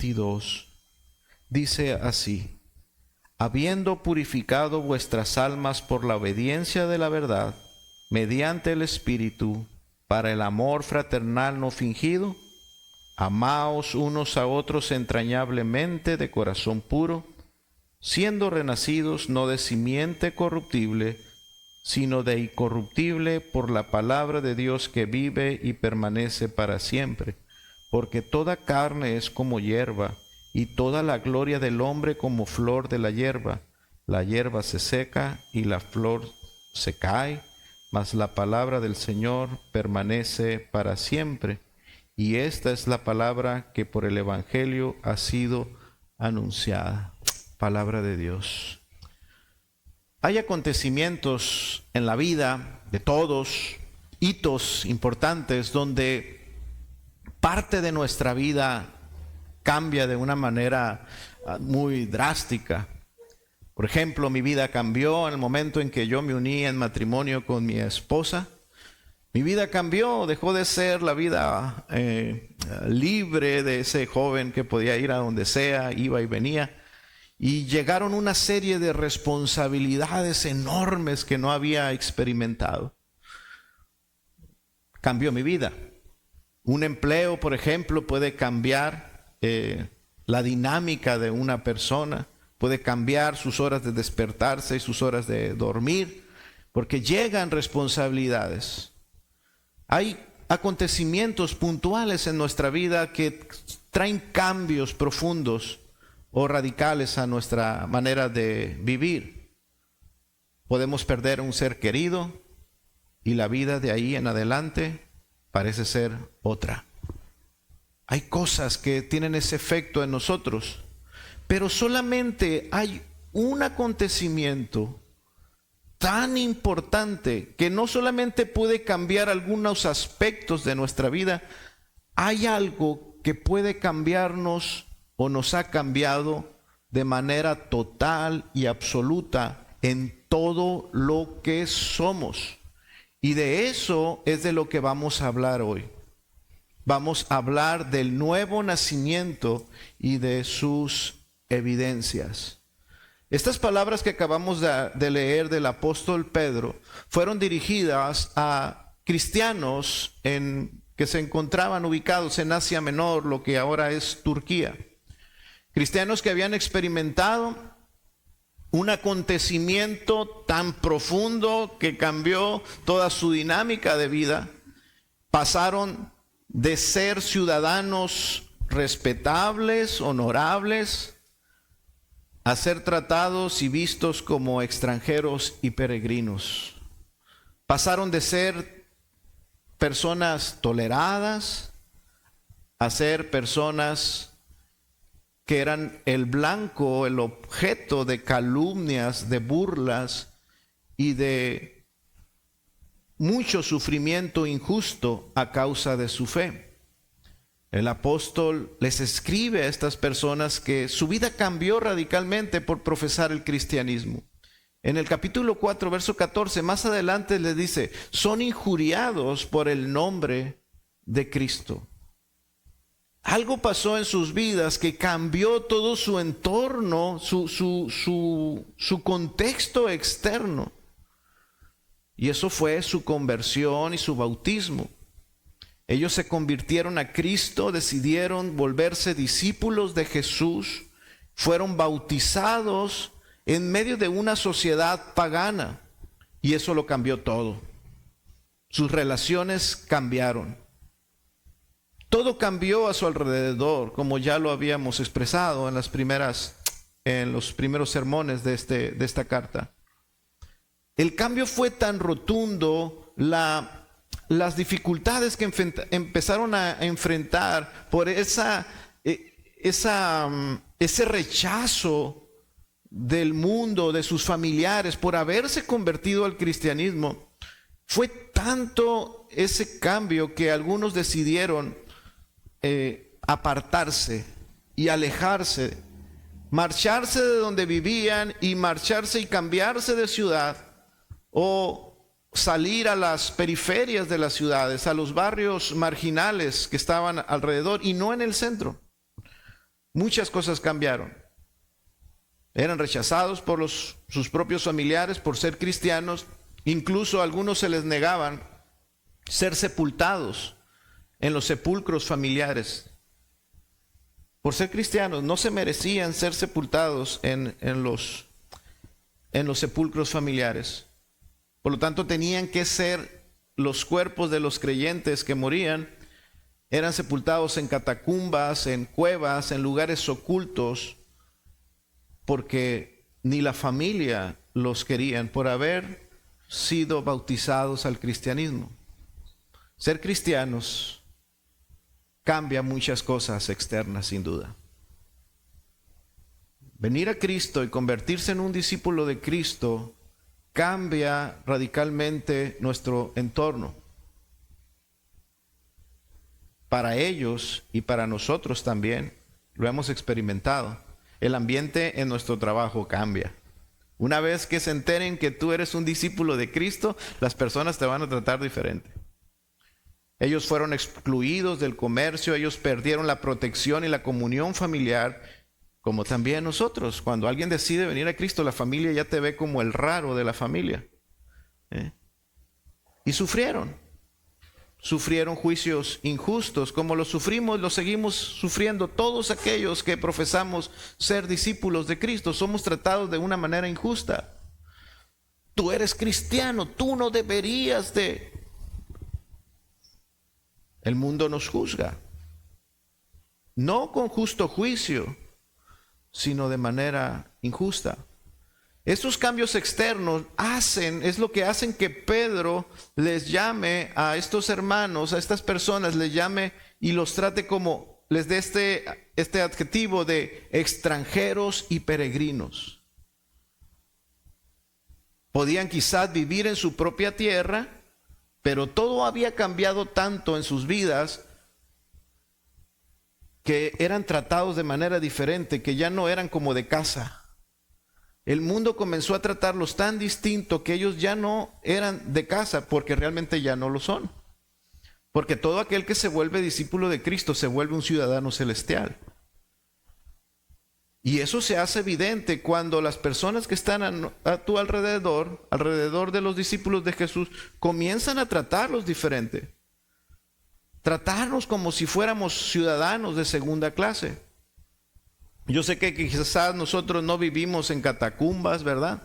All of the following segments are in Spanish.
22. Dice así: habiendo purificado vuestras almas por la obediencia de la verdad, mediante el Espíritu, para el amor fraternal no fingido, amaos unos a otros entrañablemente de corazón puro, siendo renacidos no de simiente corruptible, sino de incorruptible por la palabra de Dios que vive y permanece para siempre. Porque toda carne es como hierba, y toda la gloria del hombre como flor de la hierba. La hierba se seca y la flor se cae, mas la palabra del Señor permanece para siempre. Y esta es la palabra que por el Evangelio ha sido anunciada. Palabra de Dios. Hay acontecimientos en la vida de todos, hitos importantes donde parte de nuestra vida cambia de una manera muy drástica. Por ejemplo, mi vida cambió en el momento en que yo me uní en matrimonio con mi esposa. Mi vida cambió, dejó de ser la vida libre de ese joven que podía ir a donde sea, iba y venía. Y llegaron una serie de responsabilidades enormes que no había experimentado. Cambió mi vida. Un empleo, por ejemplo, puede cambiar la dinámica de una persona, puede cambiar sus horas de despertarse y sus horas de dormir, porque llegan responsabilidades. Hay acontecimientos puntuales en nuestra vida que traen cambios profundos o radicales a nuestra manera de vivir. Podemos perder un ser querido y la vida de ahí en adelante parece ser otra. Hay cosas que tienen ese efecto en nosotros, pero solamente hay un acontecimiento tan importante que no solamente puede cambiar algunos aspectos de nuestra vida, hay algo que puede cambiarnos o nos ha cambiado de manera total y absoluta en todo lo que somos. Y de eso es de lo que vamos a hablar hoy. Vamos a hablar del nuevo nacimiento y de sus evidencias. Estas palabras que acabamos de leer del apóstol Pedro fueron dirigidas a cristianos que se encontraban ubicados en Asia Menor, lo que ahora es Turquía. Cristianos que habían experimentado un acontecimiento tan profundo que cambió toda su dinámica de vida. Pasaron de ser ciudadanos respetables, honorables, a ser tratados y vistos como extranjeros y peregrinos. Pasaron de ser personas toleradas a ser personas que eran el blanco, el objeto de calumnias, de burlas y de mucho sufrimiento injusto a causa de su fe. El apóstol les escribe a estas personas que su vida cambió radicalmente por profesar el cristianismo. En el capítulo 4, verso 14, más adelante les dice: son injuriados por el nombre de Cristo. Algo pasó en sus vidas que cambió todo su entorno, su contexto externo. Y eso fue su conversión y su bautismo. Ellos se convirtieron a Cristo, decidieron volverse discípulos de Jesús, fueron bautizados en medio de una sociedad pagana. Y eso lo cambió todo. Sus relaciones cambiaron. Todo cambió a su alrededor, como ya lo habíamos expresado en los primeros sermones de esta carta. El cambio fue tan rotundo, las dificultades que empezaron a enfrentar por ese rechazo del mundo, de sus familiares, por haberse convertido al cristianismo, fue tanto ese cambio que algunos decidieron apartarse y alejarse, marcharse de donde vivían y marcharse y cambiarse de ciudad, o salir a las periferias de las ciudades, a los barrios marginales que estaban alrededor y no en el centro. Muchas cosas cambiaron. Eran rechazados por sus propios familiares por ser cristianos. Incluso a algunos se les negaban ser sepultados en los sepulcros familiares. Por ser cristianos no se merecían ser sepultados en los sepulcros familiares. Por lo tanto, tenían que ser los cuerpos de los creyentes que morían, eran sepultados en catacumbas, en cuevas, en lugares ocultos, porque ni la familia los querían por haber sido bautizados al cristianismo. Ser cristianos cambia muchas cosas externas, sin duda. Venir a Cristo y convertirse en un discípulo de Cristo cambia radicalmente nuestro entorno. Para ellos y para nosotros también lo hemos experimentado. El ambiente en nuestro trabajo cambia. Una vez que se enteren que tú eres un discípulo de Cristo, las personas te van a tratar diferente. Ellos fueron excluidos del comercio, ellos perdieron la protección y la comunión familiar, como también nosotros. Cuando alguien decide venir a Cristo, la familia ya te ve como el raro de la familia. Y sufrieron juicios injustos, como los sufrimos, los seguimos sufriendo todos aquellos que profesamos ser discípulos de Cristo. Somos tratados de una manera injusta. Tú eres cristiano, tú no deberías de... El mundo nos juzga, no con justo juicio, sino de manera injusta. Estos cambios externos es lo que hacen que Pedro les llame a estos hermanos, a estas personas, les llame y los trate como, les dé este adjetivo de extranjeros y peregrinos. Podían quizás vivir en su propia tierra, pero todo había cambiado tanto en sus vidas que eran tratados de manera diferente, que ya no eran como de casa. El mundo comenzó a tratarlos tan distinto que ellos ya no eran de casa, porque realmente ya no lo son. Porque todo aquel que se vuelve discípulo de Cristo se vuelve un ciudadano celestial. Y eso se hace evidente cuando las personas que están a tu alrededor de los discípulos de Jesús, comienzan a tratarlos diferente. Tratarnos como si fuéramos ciudadanos de segunda clase. Yo sé que quizás nosotros no vivimos en catacumbas, ¿verdad?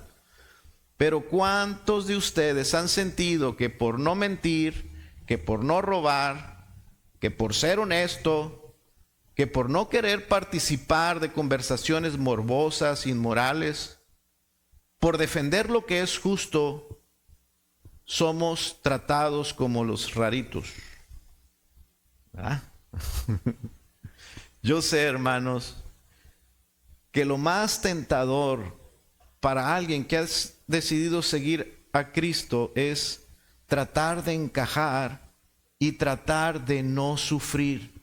Pero ¿cuántos de ustedes han sentido que por no mentir, que por no robar, que por ser honesto, que por no querer participar de conversaciones morbosas, inmorales, por defender lo que es justo, somos tratados como los raritos? ¿Ah? Yo sé, hermanos, que lo más tentador para alguien que ha decidido seguir a Cristo es tratar de encajar y tratar de no sufrir.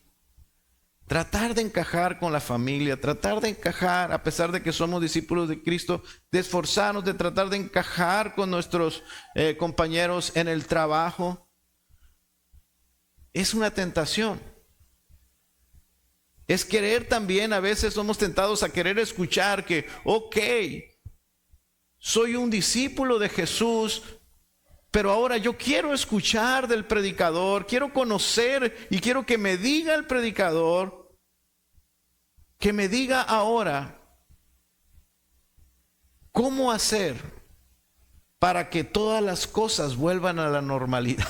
Tratar de encajar con la familia, tratar de encajar, a pesar de que somos discípulos de Cristo, de esforzarnos, de tratar de encajar con nuestros compañeros en el trabajo. Es una tentación. Es querer también, a veces somos tentados a querer escuchar que, ok, soy un discípulo de Jesús, pero ahora yo quiero escuchar del predicador, quiero conocer y quiero que me diga el predicador, que me diga ahora cómo hacer para que todas las cosas vuelvan a la normalidad.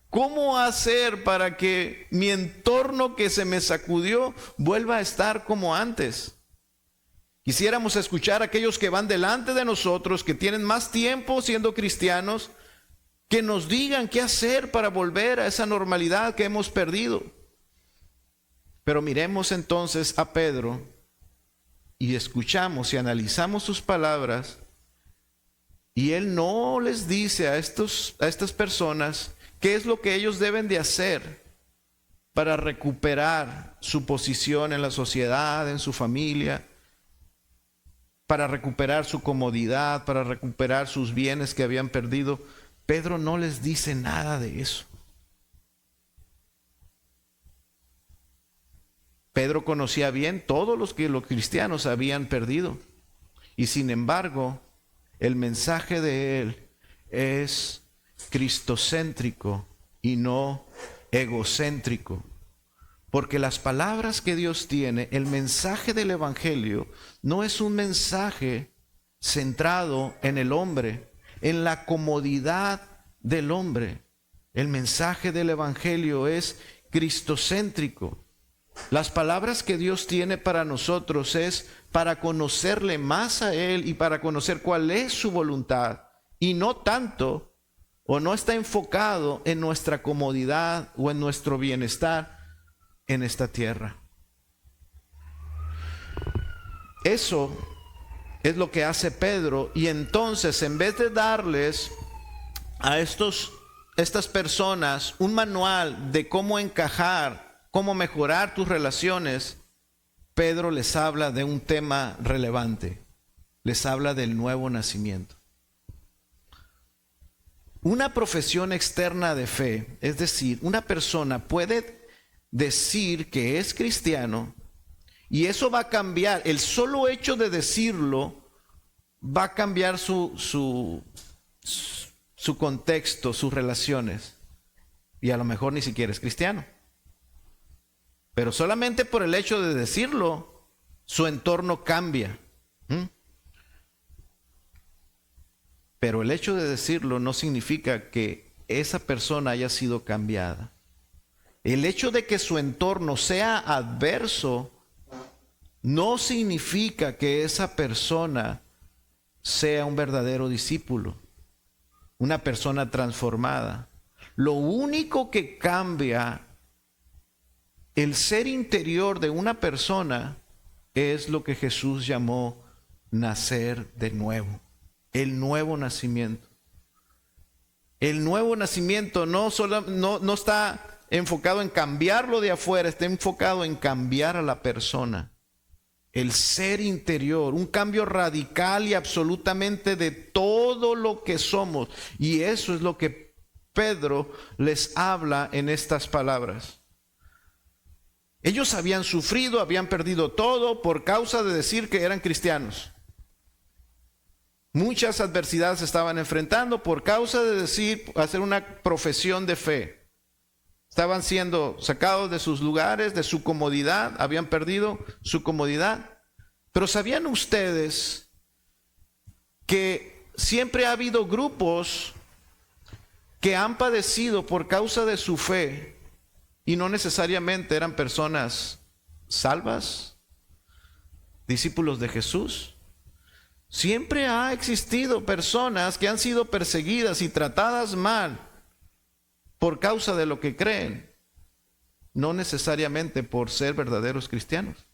¿Cómo hacer para que mi entorno que se me sacudió vuelva a estar como antes? Quisiéramos escuchar a aquellos que van delante de nosotros, que tienen más tiempo siendo cristianos, que nos digan qué hacer para volver a esa normalidad que hemos perdido. Pero miremos entonces a Pedro y escuchamos y analizamos sus palabras, y él no les dice a estas personas qué es lo que ellos deben de hacer para recuperar su posición en la sociedad, en su familia, para recuperar su comodidad, para recuperar sus bienes que habían perdido. Pedro no les dice nada de eso. Pedro conocía bien todo lo que los cristianos habían perdido. Y sin embargo, el mensaje de él es cristocéntrico y no egocéntrico. Porque las palabras que Dios tiene, el mensaje del Evangelio, no es un mensaje centrado en el hombre, en la comodidad del hombre. El mensaje del Evangelio es cristocéntrico. Las palabras que Dios tiene para nosotros es para conocerle más a Él y para conocer cuál es su voluntad. Y no tanto, o no está enfocado en nuestra comodidad o en nuestro bienestar en esta tierra. Eso es lo que hace Pedro. Y entonces, en vez de darles a estas personas un manual de cómo encajar, cómo mejorar tus relaciones, Pedro les habla de un tema relevante. Les habla del nuevo nacimiento. Una profesión externa de fe, es decir, una persona puede decir que es cristiano y eso va a cambiar. El solo hecho de decirlo va a cambiar su contexto, sus relaciones. Y a lo mejor ni siquiera es cristiano. Pero solamente por el hecho de decirlo, su entorno cambia. Pero el hecho de decirlo no significa que esa persona haya sido cambiada. El hecho de que su entorno sea adverso no significa que esa persona sea un verdadero discípulo, una persona transformada. Lo único que cambia el ser interior de una persona es lo que Jesús llamó nacer de nuevo, el nuevo nacimiento. El nuevo nacimiento no está enfocado en cambiarlo de afuera, está enfocado en cambiar a la persona. El ser interior, un cambio radical y absolutamente de todo lo que somos. Y eso es lo que Pedro les habla en estas palabras. Ellos habían sufrido, habían perdido todo por causa de decir que eran cristianos. Muchas adversidades estaban enfrentando por causa de hacer una profesión de fe. Estaban siendo sacados de sus lugares, de su comodidad, habían perdido su comodidad. Pero ¿sabían ustedes que siempre ha habido grupos que han padecido por causa de su fe y no necesariamente eran personas salvas, discípulos de Jesús? Siempre ha existido personas que han sido perseguidas y tratadas mal por causa de lo que creen, no necesariamente por ser verdaderos cristianos.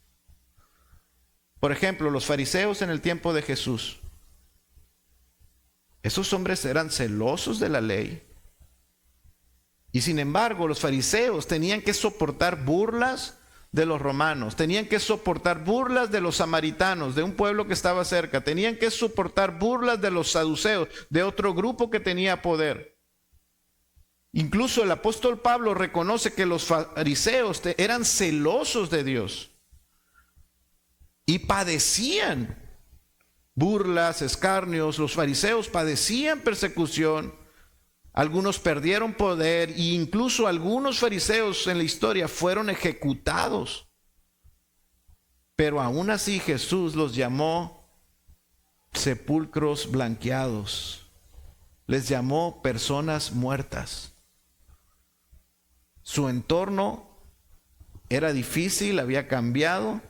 Por ejemplo, los fariseos en el tiempo de Jesús. Esos hombres eran celosos de la ley. Y sin embargo, los fariseos tenían que soportar burlas de los romanos, tenían que soportar burlas de los samaritanos, de un pueblo que estaba cerca, tenían que soportar burlas de los saduceos, de otro grupo que tenía poder. Incluso el apóstol Pablo reconoce que los fariseos eran celosos de Dios y padecían burlas, escarnios. Los fariseos padecían persecución, algunos perdieron poder e incluso algunos fariseos en la historia fueron ejecutados. Pero aún así Jesús los llamó sepulcros blanqueados, les llamó personas muertas. Su entorno era difícil, había cambiado,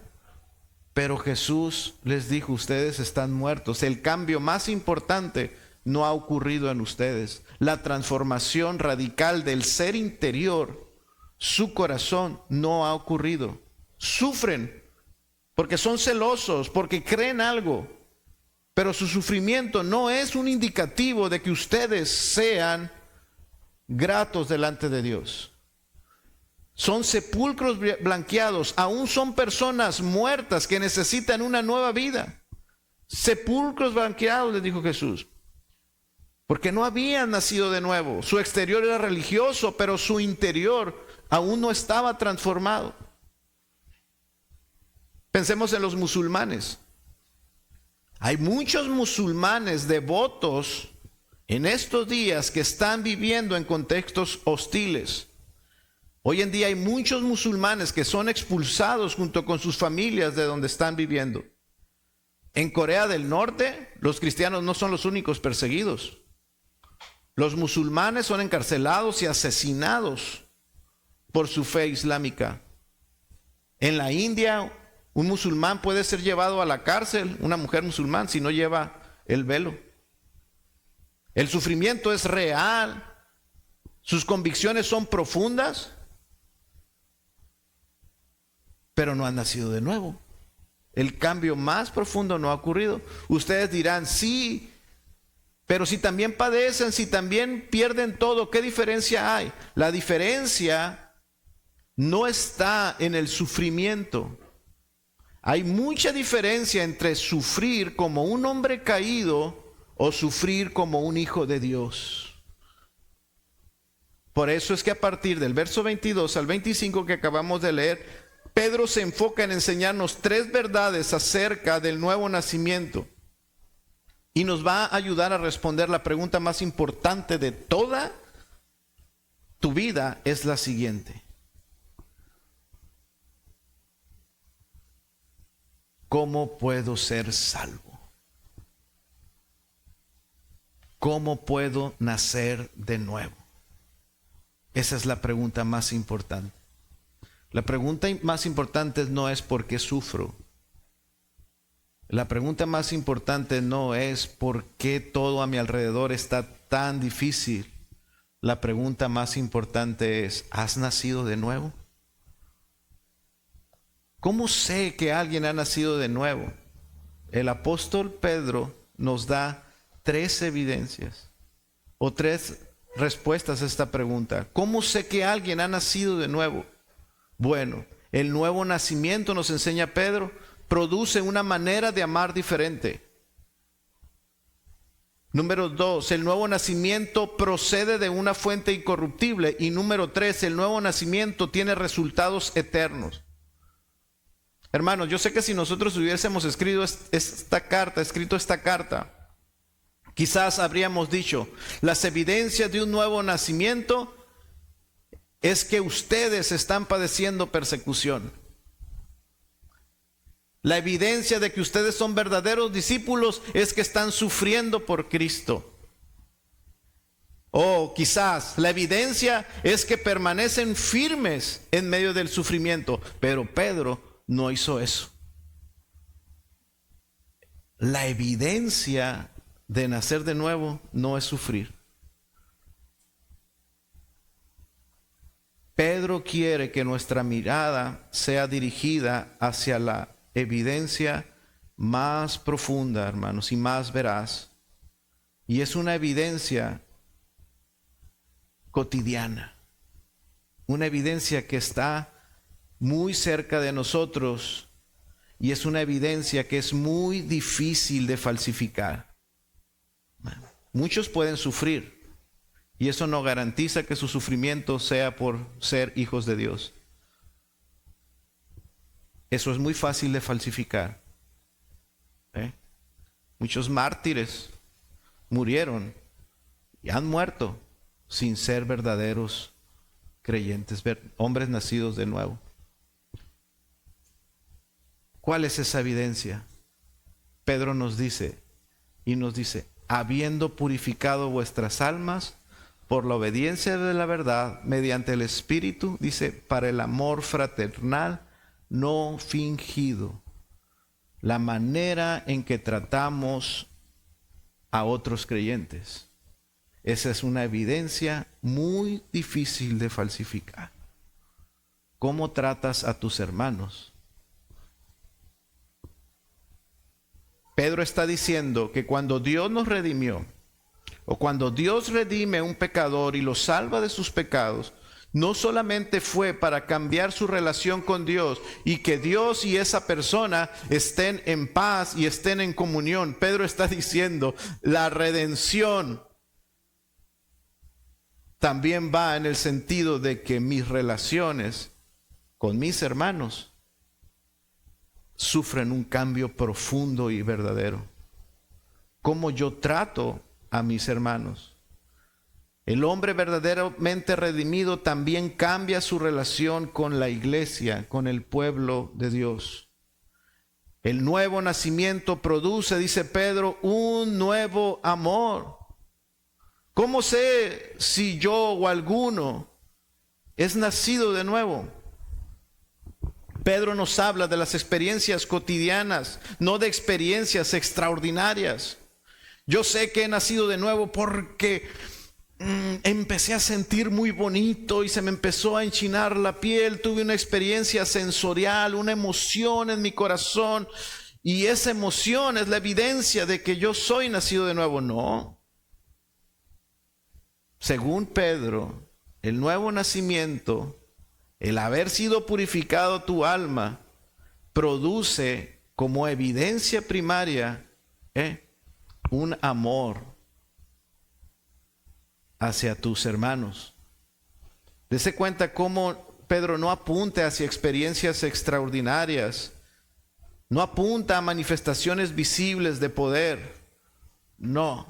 pero Jesús les dijo: ustedes están muertos. El cambio más importante no ha ocurrido en ustedes. La transformación radical del ser interior, su corazón, no ha ocurrido. Sufren porque son celosos, porque creen algo, pero su sufrimiento no es un indicativo de que ustedes sean gratos delante de Dios. Son sepulcros blanqueados, aún son personas muertas que necesitan una nueva vida. Sepulcros blanqueados, les dijo Jesús, porque no habían nacido de nuevo. Su exterior era religioso, pero su interior aún no estaba transformado. Pensemos en los musulmanes. Hay muchos musulmanes devotos en estos días que están viviendo en contextos hostiles. Hoy en día hay muchos musulmanes que son expulsados junto con sus familias de donde están viviendo. En Corea del Norte, los cristianos no son los únicos perseguidos. Los musulmanes son encarcelados y asesinados por su fe islámica. En la India, un musulmán puede ser llevado a la cárcel, una mujer musulmana, si no lleva el velo. El sufrimiento es real, sus convicciones son profundas, pero no han nacido de nuevo. El cambio más profundo no ha ocurrido. Ustedes dirán, sí, pero si también padecen, si también pierden todo, ¿qué diferencia hay? La diferencia no está en el sufrimiento. Hay mucha diferencia entre sufrir como un hombre caído o sufrir como un hijo de Dios. Por eso es que a partir del verso 22 al 25 que acabamos de leer, Pedro se enfoca en enseñarnos 3 verdades acerca del nuevo nacimiento y nos va a ayudar a responder la pregunta más importante de toda tu vida, es la siguiente: ¿cómo puedo ser salvo? ¿Cómo puedo nacer de nuevo? Esa es la pregunta más importante. La pregunta más importante no es por qué sufro. La pregunta más importante no es por qué todo a mi alrededor está tan difícil. La pregunta más importante es, ¿has nacido de nuevo? ¿Cómo sé que alguien ha nacido de nuevo? El apóstol Pedro nos da 3 evidencias o 3 respuestas a esta pregunta. ¿Cómo sé que alguien ha nacido de nuevo? Bueno, el nuevo nacimiento, nos enseña Pedro, produce una manera de amar diferente. Número 2, el nuevo nacimiento procede de una fuente incorruptible. Y número 3, el nuevo nacimiento tiene resultados eternos. Hermanos, yo sé que si nosotros hubiésemos escrito esta carta, quizás habríamos dicho, las evidencias de un nuevo nacimiento es que ustedes están padeciendo persecución. La evidencia de que ustedes son verdaderos discípulos es que están sufriendo por Cristo. O quizás la evidencia es que permanecen firmes en medio del sufrimiento. Pero Pedro no hizo eso. La evidencia de nacer de nuevo no es sufrir. Pedro quiere que nuestra mirada sea dirigida hacia la evidencia más profunda, hermanos, y más veraz. Y es una evidencia cotidiana, una evidencia que está muy cerca de nosotros y es una evidencia que es muy difícil de falsificar. Muchos pueden sufrir y eso no garantiza que su sufrimiento sea por ser hijos de Dios. Eso es muy fácil de falsificar. Muchos mártires murieron y han muerto sin ser verdaderos creyentes, hombres nacidos de nuevo. ¿Cuál es esa evidencia? Pedro nos dice, habiendo purificado vuestras almas por la obediencia de la verdad, mediante el Espíritu, dice, para el amor fraternal no fingido. La manera en que tratamos a otros creyentes. Esa es una evidencia muy difícil de falsificar. ¿Cómo tratas a tus hermanos? Pedro está diciendo que cuando Dios nos redimió, o cuando Dios redime a un pecador y lo salva de sus pecados, no solamente fue para cambiar su relación con Dios y que Dios y esa persona estén en paz y estén en comunión. Pedro está diciendo, la redención también va en el sentido de que mis relaciones con mis hermanos sufren un cambio profundo y verdadero. Cómo yo trato a mis hermanos. El hombre verdaderamente redimido también cambia su relación con la iglesia, con el pueblo de Dios. El nuevo nacimiento produce, dice Pedro, un nuevo amor. ¿Cómo sé si yo o alguno es nacido de nuevo? Pedro nos habla de las experiencias cotidianas, no de experiencias extraordinarias. Yo sé que he nacido de nuevo porque empecé a sentir muy bonito y se me empezó a enchinar la piel. Tuve una experiencia sensorial, una emoción en mi corazón. Y esa emoción es la evidencia de que yo soy nacido de nuevo. No. Según Pedro, el nuevo nacimiento, el haber sido purificado tu alma, produce como evidencia primaria un amor hacia tus hermanos. Dese cuenta cómo Pedro no apunta hacia experiencias extraordinarias, no apunta a manifestaciones visibles de poder. No.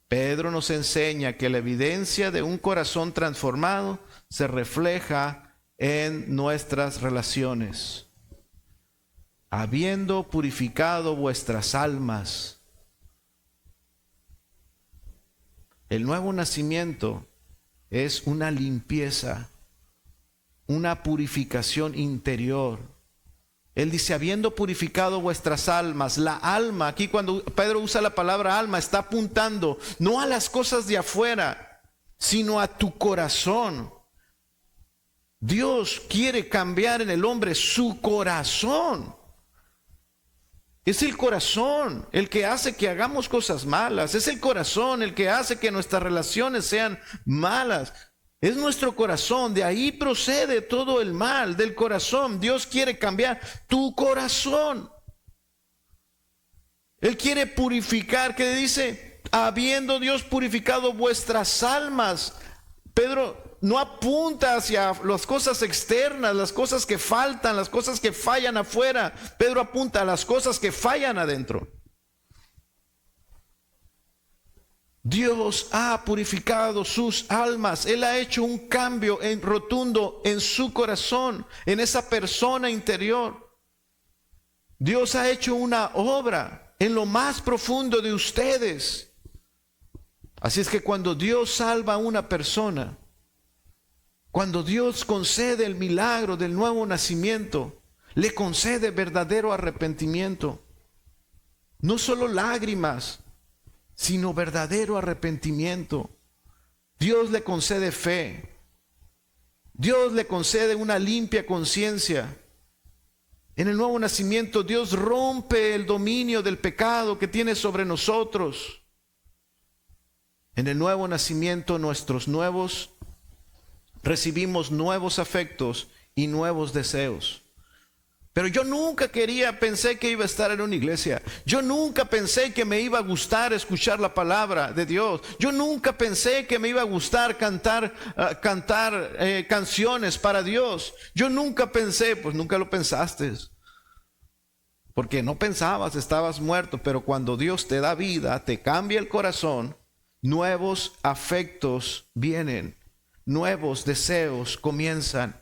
Pedro nos enseña que la evidencia de un corazón transformado se refleja en nuestras relaciones. Habiendo purificado vuestras almas. El nuevo nacimiento es una limpieza, una purificación interior. Él dice, habiendo purificado vuestras almas. La alma, aquí cuando Pedro usa la palabra alma, está apuntando no a las cosas de afuera, sino a tu corazón. Dios quiere cambiar en el hombre su corazón. Es el corazón el que hace que hagamos cosas malas. Es el corazón el que hace que nuestras relaciones sean malas. Es nuestro corazón, de ahí procede todo el mal, del corazón. Dios quiere cambiar tu corazón. Él quiere purificar, que dice, habiendo Dios purificado vuestras almas. Pedro no apunta hacia las cosas externas, las cosas que faltan, las cosas que fallan afuera. Pedro apunta a las cosas que fallan adentro. Dios ha purificado sus almas. Él ha hecho un cambio rotundo en su corazón, en esa persona interior. Dios ha hecho una obra en lo más profundo de ustedes. Así es que cuando Dios salva a una persona, cuando Dios concede el milagro del nuevo nacimiento, le concede verdadero arrepentimiento. No solo lágrimas, sino verdadero arrepentimiento. Dios le concede fe. Dios le concede una limpia conciencia. En el nuevo nacimiento Dios rompe el dominio del pecado que tiene sobre nosotros. En el nuevo nacimiento recibimos nuevos afectos y nuevos deseos. Pero yo nunca pensé que iba a estar en una iglesia. Yo nunca pensé que me iba a gustar escuchar la palabra de Dios. Yo nunca pensé que me iba a gustar cantar canciones para Dios. Yo nunca pensé, pues nunca lo pensaste. Porque no pensabas, estabas muerto. Pero cuando Dios te da vida, te cambia el corazón, nuevos afectos vienen. Nuevos deseos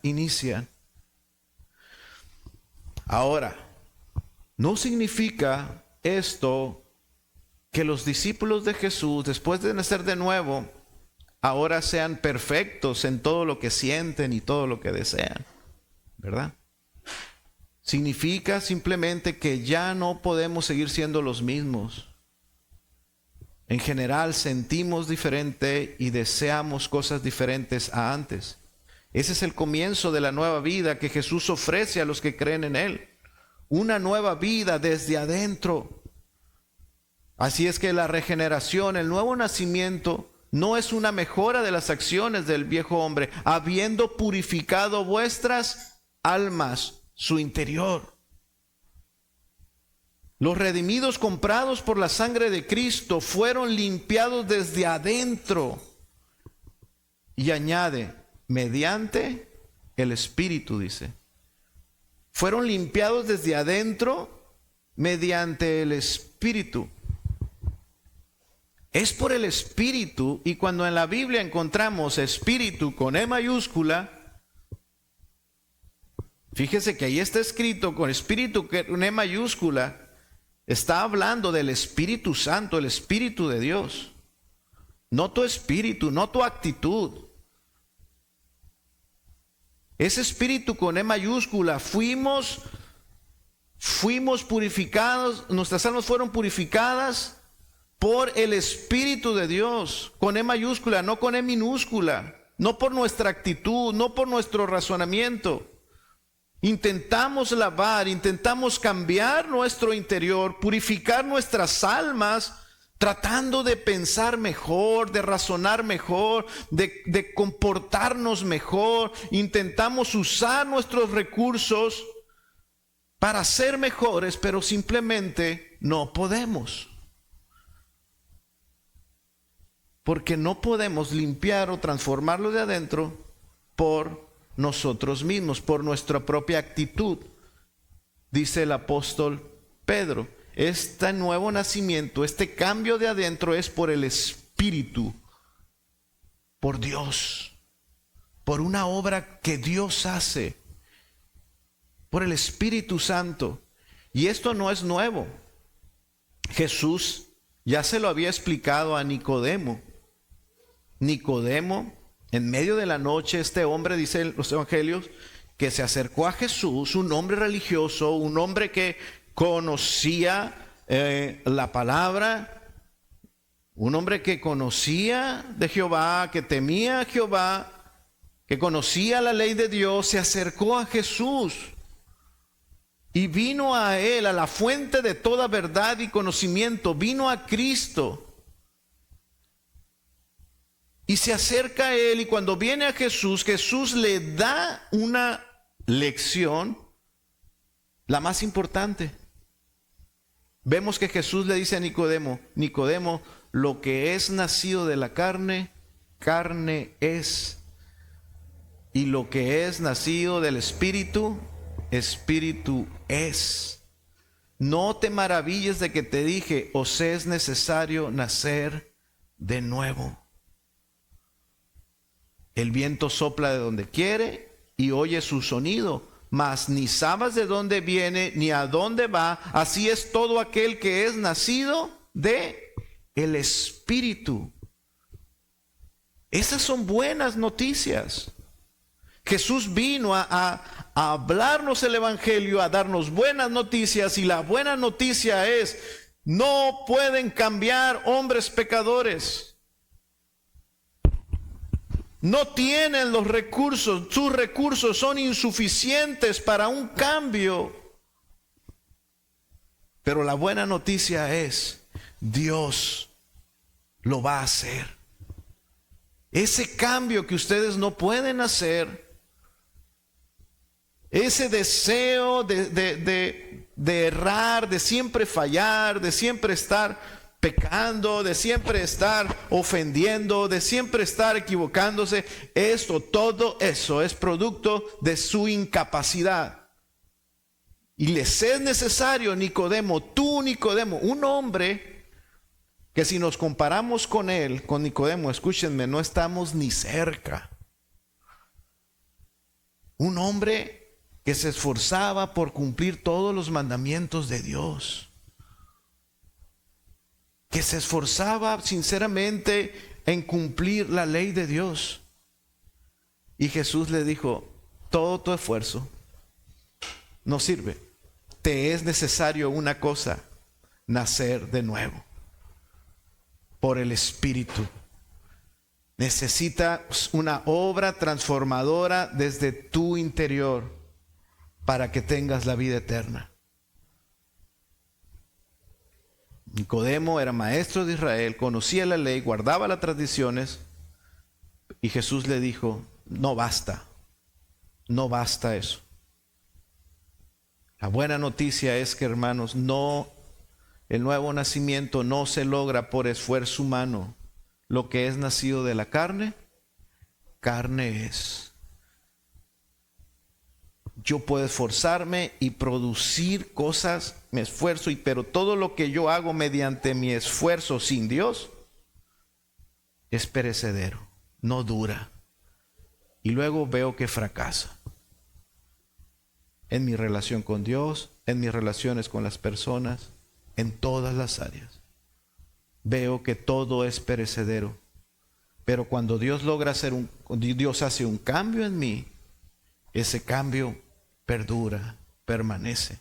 inician. Ahora, no significa esto que los discípulos de Jesús, después de nacer de nuevo, ahora sean perfectos en todo lo que sienten y todo lo que desean, ¿verdad? Significa simplemente que ya no podemos seguir siendo los mismos. En general sentimos diferente y deseamos cosas diferentes a antes. Ese es el comienzo de la nueva vida que Jesús ofrece a los que creen en Él. Una nueva vida desde adentro. Así es que la regeneración, el nuevo nacimiento, no es una mejora de las acciones del viejo hombre, habiendo purificado vuestras almas, su interior. Los redimidos comprados por la sangre de Cristo fueron limpiados desde adentro. Y añade, mediante el Espíritu, dice. Fueron limpiados desde adentro mediante el Espíritu. Es por el Espíritu, y cuando en la Biblia encontramos Espíritu con E mayúscula, fíjese que ahí está escrito con Espíritu con E mayúscula, está hablando del Espíritu Santo, el Espíritu de Dios. No tu espíritu, no tu actitud. Ese Espíritu con E mayúscula, fuimos purificados, nuestras almas fueron purificadas por el Espíritu de Dios, con E mayúscula, no con E minúscula, no por nuestra actitud, no por nuestro razonamiento. Intentamos lavar, intentamos cambiar nuestro interior, purificar nuestras almas, tratando de pensar mejor, de razonar mejor, de comportarnos mejor. Intentamos usar nuestros recursos para ser mejores, pero simplemente no podemos. Porque no podemos limpiar o transformarlo de adentro por nosotros mismos, por nuestra propia actitud. Dice el apóstol Pedro, este nuevo nacimiento, este cambio de adentro es por el Espíritu, por Dios, por una obra que Dios hace, por el Espíritu Santo. Y esto no es nuevo. Jesús ya se lo había explicado a Nicodemo. Nicodemo, en medio de la noche, este hombre, dice los evangelios, que se acercó a Jesús, un hombre religioso, un hombre que conocía la palabra, un hombre que conocía de Jehová, que temía a Jehová, que conocía la ley de Dios, se acercó a Jesús y vino a él, a la fuente de toda verdad y conocimiento, vino a Cristo. Y se acerca a él, y cuando viene a Jesús, Jesús le da una lección, la más importante. Vemos que Jesús le dice a Nicodemo, Nicodemo, lo que es nacido de la carne, carne es. Y lo que es nacido del Espíritu, Espíritu es. No te maravilles de que te dije, os es necesario nacer de nuevo. El viento sopla de donde quiere y oye su sonido, mas ni sabes de dónde viene ni a dónde va. Así es todo aquel que es nacido de el Espíritu. Esas son buenas noticias. Jesús vino a hablarnos el Evangelio, a darnos buenas noticias, y la buena noticia es, no pueden cambiar hombres pecadores. No tienen los recursos, sus recursos son insuficientes para un cambio. Pero la buena noticia es, Dios lo va a hacer. Ese cambio que ustedes no pueden hacer, ese deseo de errar, de siempre fallar, de siempre estar pecando, de siempre estar ofendiendo, de siempre estar equivocándose, todo eso es producto de su incapacidad. Y les es necesario, Nicodemo, un hombre que si nos comparamos con él, con Nicodemo, escúchenme, no estamos ni cerca. Un hombre que se esforzaba por cumplir todos los mandamientos de Dios, que se esforzaba sinceramente en cumplir la ley de Dios. Y Jesús le dijo, todo tu esfuerzo no sirve. Te es necesario una cosa, nacer de nuevo por el Espíritu. Necesitas una obra transformadora desde tu interior para que tengas la vida eterna. Nicodemo era maestro de Israel, conocía la ley, guardaba las tradiciones, y Jesús le dijo, no basta eso. La buena noticia es que, hermanos, el nuevo nacimiento no se logra por esfuerzo humano. Lo que es nacido de la carne, carne es. yo puedo esforzarme y producir cosas, me esfuerzo, pero todo lo que yo hago mediante mi esfuerzo sin Dios es perecedero, no dura. Y luego veo que fracasa en mi relación con Dios, en mis relaciones con las personas, en todas las áreas. Veo que todo es perecedero. Pero cuando Dios Dios hace un cambio en mí, ese cambio perdura, permanece.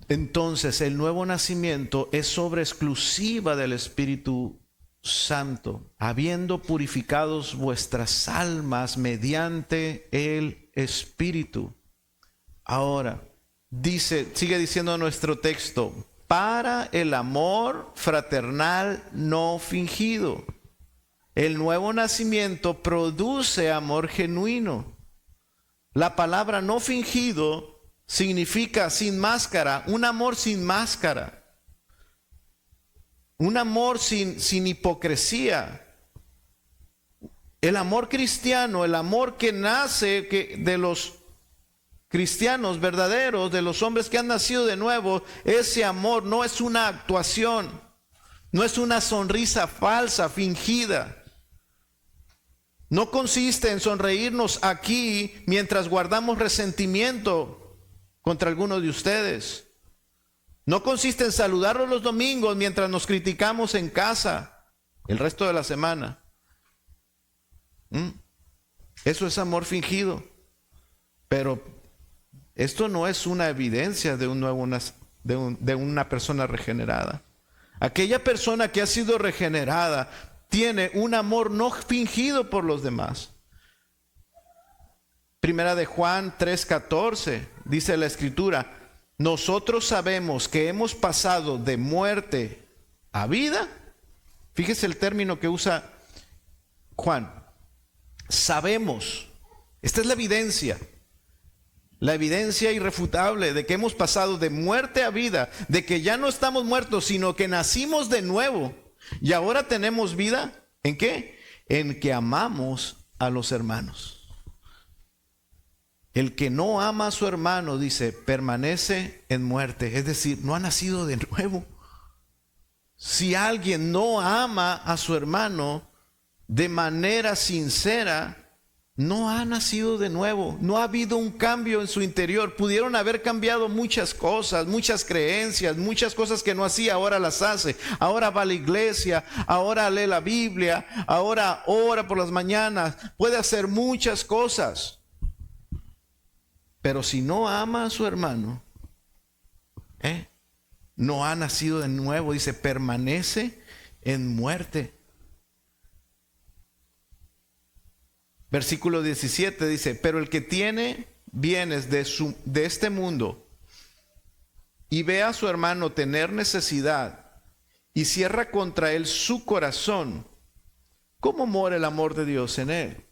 Entonces, el nuevo nacimiento es obra exclusiva del Espíritu Santo, habiendo purificados vuestras almas mediante el Espíritu. Ahora, sigue diciendo nuestro texto, para el amor fraternal no fingido. El nuevo nacimiento produce amor genuino. La palabra no fingido significa sin máscara, un amor sin máscara. Un amor sin hipocresía. El amor cristiano, el amor que nace de los cristianos verdaderos, de los hombres que han nacido de nuevo, ese amor no es una actuación, no es una sonrisa falsa, fingida. No consiste en sonreírnos aquí mientras guardamos resentimiento contra alguno de ustedes. No consiste en saludarlos los domingos mientras nos criticamos en casa el resto de la semana. Eso es amor fingido. Pero esto no es una evidencia de una persona regenerada. Aquella persona que ha sido regenerada tiene un amor no fingido por los demás. Primera de Juan 3:14 dice la Escritura: nosotros sabemos que hemos pasado de muerte a vida. Fíjese el término que usa Juan. Sabemos. Esta es la evidencia irrefutable de que hemos pasado de muerte a vida, de que ya no estamos muertos, sino que nacimos de nuevo. Y ahora tenemos vida, ¿en qué? En que amamos a los hermanos. El que no ama a su hermano, dice, permanece en muerte, es decir, no ha nacido de nuevo. Si alguien no ama a su hermano de manera sincera, no ha nacido de nuevo, no ha habido un cambio en su interior. Pudieron haber cambiado muchas cosas, muchas creencias, muchas cosas que no hacía, ahora las hace. Ahora va a la iglesia, ahora lee la Biblia, ahora ora por las mañanas, puede hacer muchas cosas. Pero si no ama a su hermano, no ha nacido de nuevo, dice, permanece en muerte. Versículo 17 dice, pero el que tiene bienes de este mundo y ve a su hermano tener necesidad y cierra contra él su corazón, ¿cómo mora el amor de Dios en él?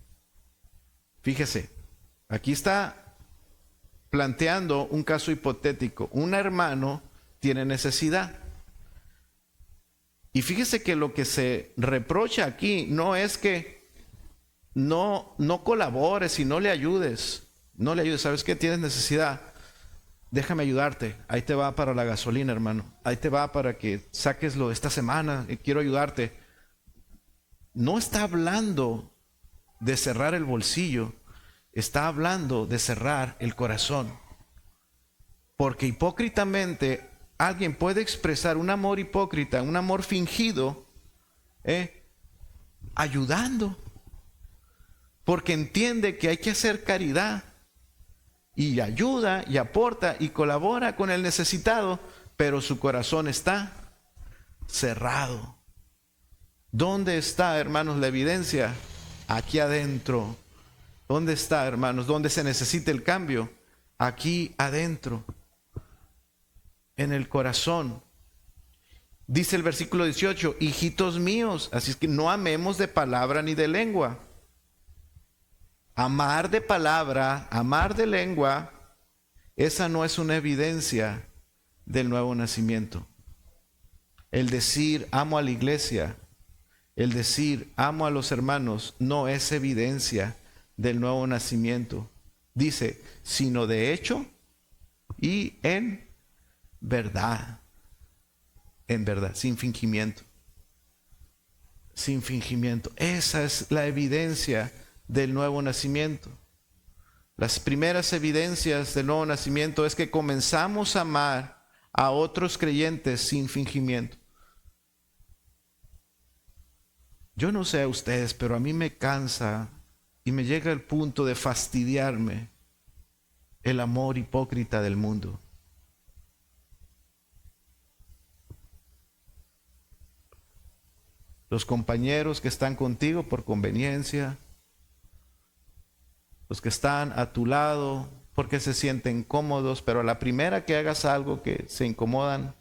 Fíjese, aquí está planteando un caso hipotético. Un hermano tiene necesidad. Y fíjese que lo que se reprocha aquí no es que no colabores y no le ayudes. No le ayudes. ¿Sabes qué? Tienes necesidad. Déjame ayudarte. Ahí te va para la gasolina, hermano. Ahí te va para que saqueslo esta semana. Quiero ayudarte. No está hablando de cerrar el bolsillo. Está hablando de cerrar el corazón. Porque hipócritamente alguien puede expresar un amor hipócrita, un amor fingido, ayudando. Porque entiende que hay que hacer caridad y ayuda y aporta y colabora con el necesitado, pero su corazón está cerrado. ¿Dónde está, hermanos, la evidencia? Aquí adentro. ¿Dónde está, hermanos? ¿Dónde se necesita el cambio? Aquí adentro, en el corazón. Dice el versículo 18, hijitos míos, así es que no amemos de palabra ni de lengua. Amar de palabra, amar de lengua, esa no es una evidencia del nuevo nacimiento. El decir amo a la iglesia, el decir amo a los hermanos, no es evidencia del nuevo nacimiento. Dice, sino de hecho y en verdad. En verdad, sin fingimiento. Sin fingimiento. Esa es la evidencia del nuevo nacimiento. Las primeras evidencias del nuevo nacimiento es que comenzamos a amar a otros creyentes sin fingimiento. Yo no sé a ustedes, pero a mí me cansa y me llega el punto de fastidiarme el amor hipócrita del mundo. Los compañeros que están contigo por conveniencia, los que están a tu lado porque se sienten cómodos, pero a la primera que hagas algo que se incomodan,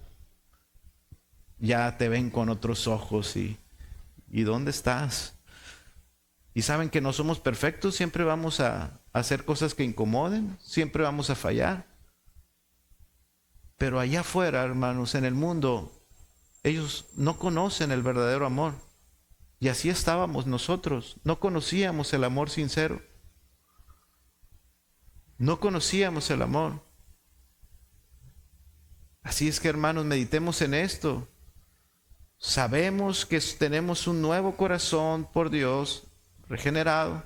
ya te ven con otros ojos y ¿dónde estás? Y saben que no somos perfectos, siempre vamos a hacer cosas que incomoden, siempre vamos a fallar. Pero allá afuera, hermanos, en el mundo, ellos no conocen el verdadero amor. Y así estábamos nosotros, no conocíamos el amor sincero. No conocíamos el amor. Así es que, hermanos, meditemos en esto. Sabemos que tenemos un nuevo corazón por Dios, regenerado.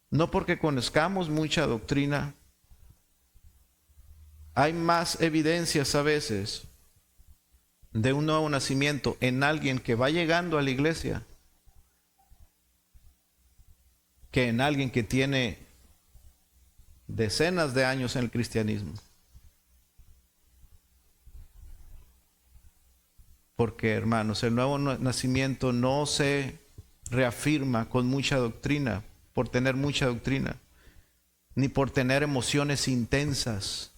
No porque conozcamos mucha doctrina. Hay más evidencias a veces de un nuevo nacimiento en alguien que va llegando a la iglesia que en alguien que tiene decenas de años en el cristianismo. Porque, hermanos, el nuevo nacimiento no se reafirma con mucha doctrina, por tener mucha doctrina, ni por tener emociones intensas,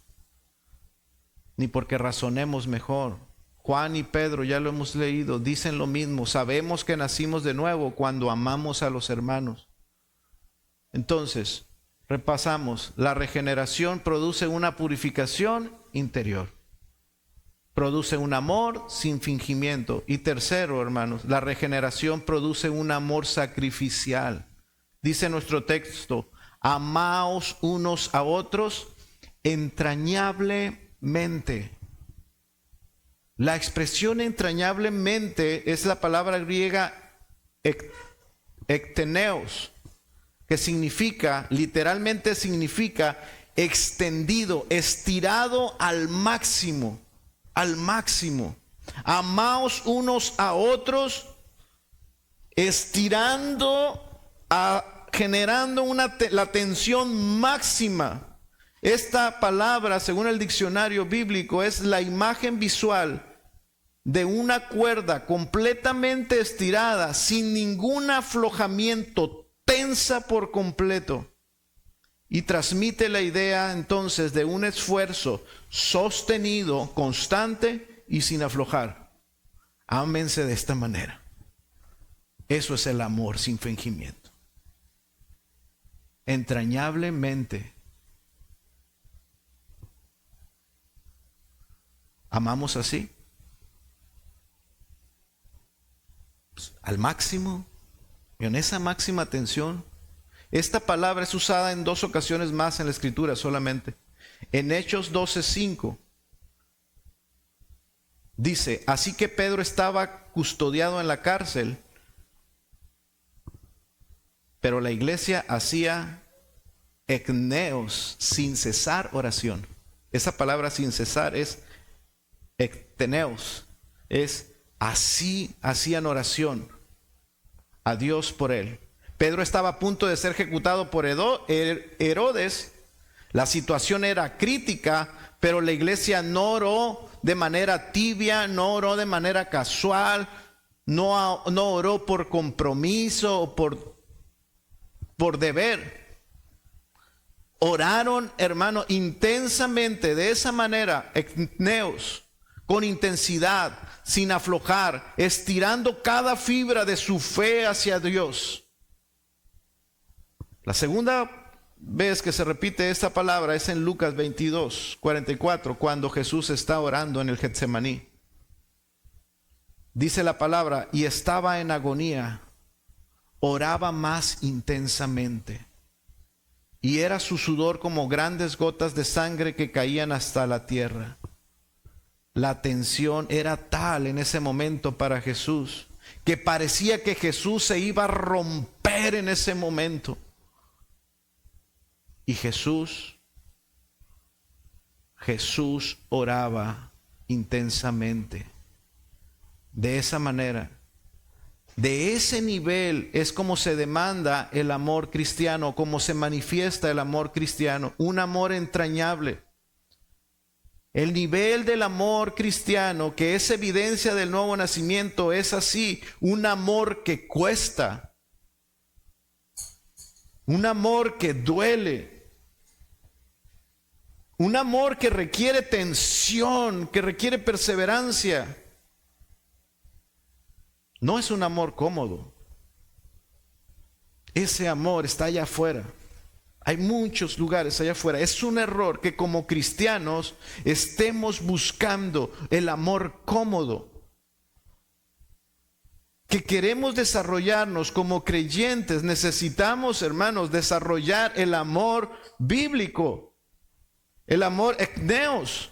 ni porque razonemos mejor. Juan y Pedro, ya lo hemos leído, dicen lo mismo. Sabemos que nacimos de nuevo cuando amamos a los hermanos. Entonces, repasamos, la regeneración produce una purificación interior. Produce un amor sin fingimiento. Y tercero, hermanos, la regeneración produce un amor sacrificial. Dice nuestro texto, amaos unos a otros entrañablemente. La expresión entrañablemente es la palabra griega ekteneos, que significa, literalmente significa extendido, estirado al máximo, al máximo. Amaos unos a otros, estirando, generando la tensión máxima. Esta palabra, según el diccionario bíblico, es la imagen visual de una cuerda completamente estirada, sin ningún aflojamiento, tensa por completo, y transmite la idea entonces de un esfuerzo sostenido, constante y sin aflojar. Ámense de esta manera. Eso es el amor sin fingimiento. Entrañablemente. ¿Amamos así? Al máximo. Y en esa máxima tensión, esta palabra es usada en 2 ocasiones más en la Escritura solamente. En Hechos 12:5 dice, así que Pedro estaba custodiado en la cárcel, pero la iglesia hacía ekneos, sin cesar oración. Esa palabra sin cesar es ekteneos, es así hacían oración a Dios por él. Pedro estaba a punto de ser ejecutado por Herodes. La situación era crítica, pero la iglesia no oró de manera tibia, no oró de manera casual, no oró por compromiso o por deber. Oraron, hermano, intensamente, de esa manera, ekneos, con intensidad, sin aflojar, estirando cada fibra de su fe hacia Dios. La segunda vez que se repite esta palabra es en Lucas 22:44, cuando Jesús está orando en el Getsemaní. Dice la palabra, y estaba en agonía, oraba más intensamente. y era su sudor como grandes gotas de sangre que caían hasta la tierra. La tensión era tal en ese momento para Jesús que parecía que Jesús se iba a romper en ese momento. Y Jesús oraba intensamente. De esa manera, de ese nivel es como se demanda el amor cristiano, como se manifiesta el amor cristiano, un amor entrañable. El nivel del amor cristiano, que es evidencia del nuevo nacimiento, es así, un amor que cuesta, un amor que duele, un amor que requiere tensión, que requiere perseverancia. No es un amor cómodo. Ese amor está allá afuera. Hay muchos lugares allá afuera. Es un error que como cristianos estemos buscando el amor cómodo. Que queremos desarrollarnos como creyentes. Necesitamos, hermanos, desarrollar el amor bíblico. El amor ekneos.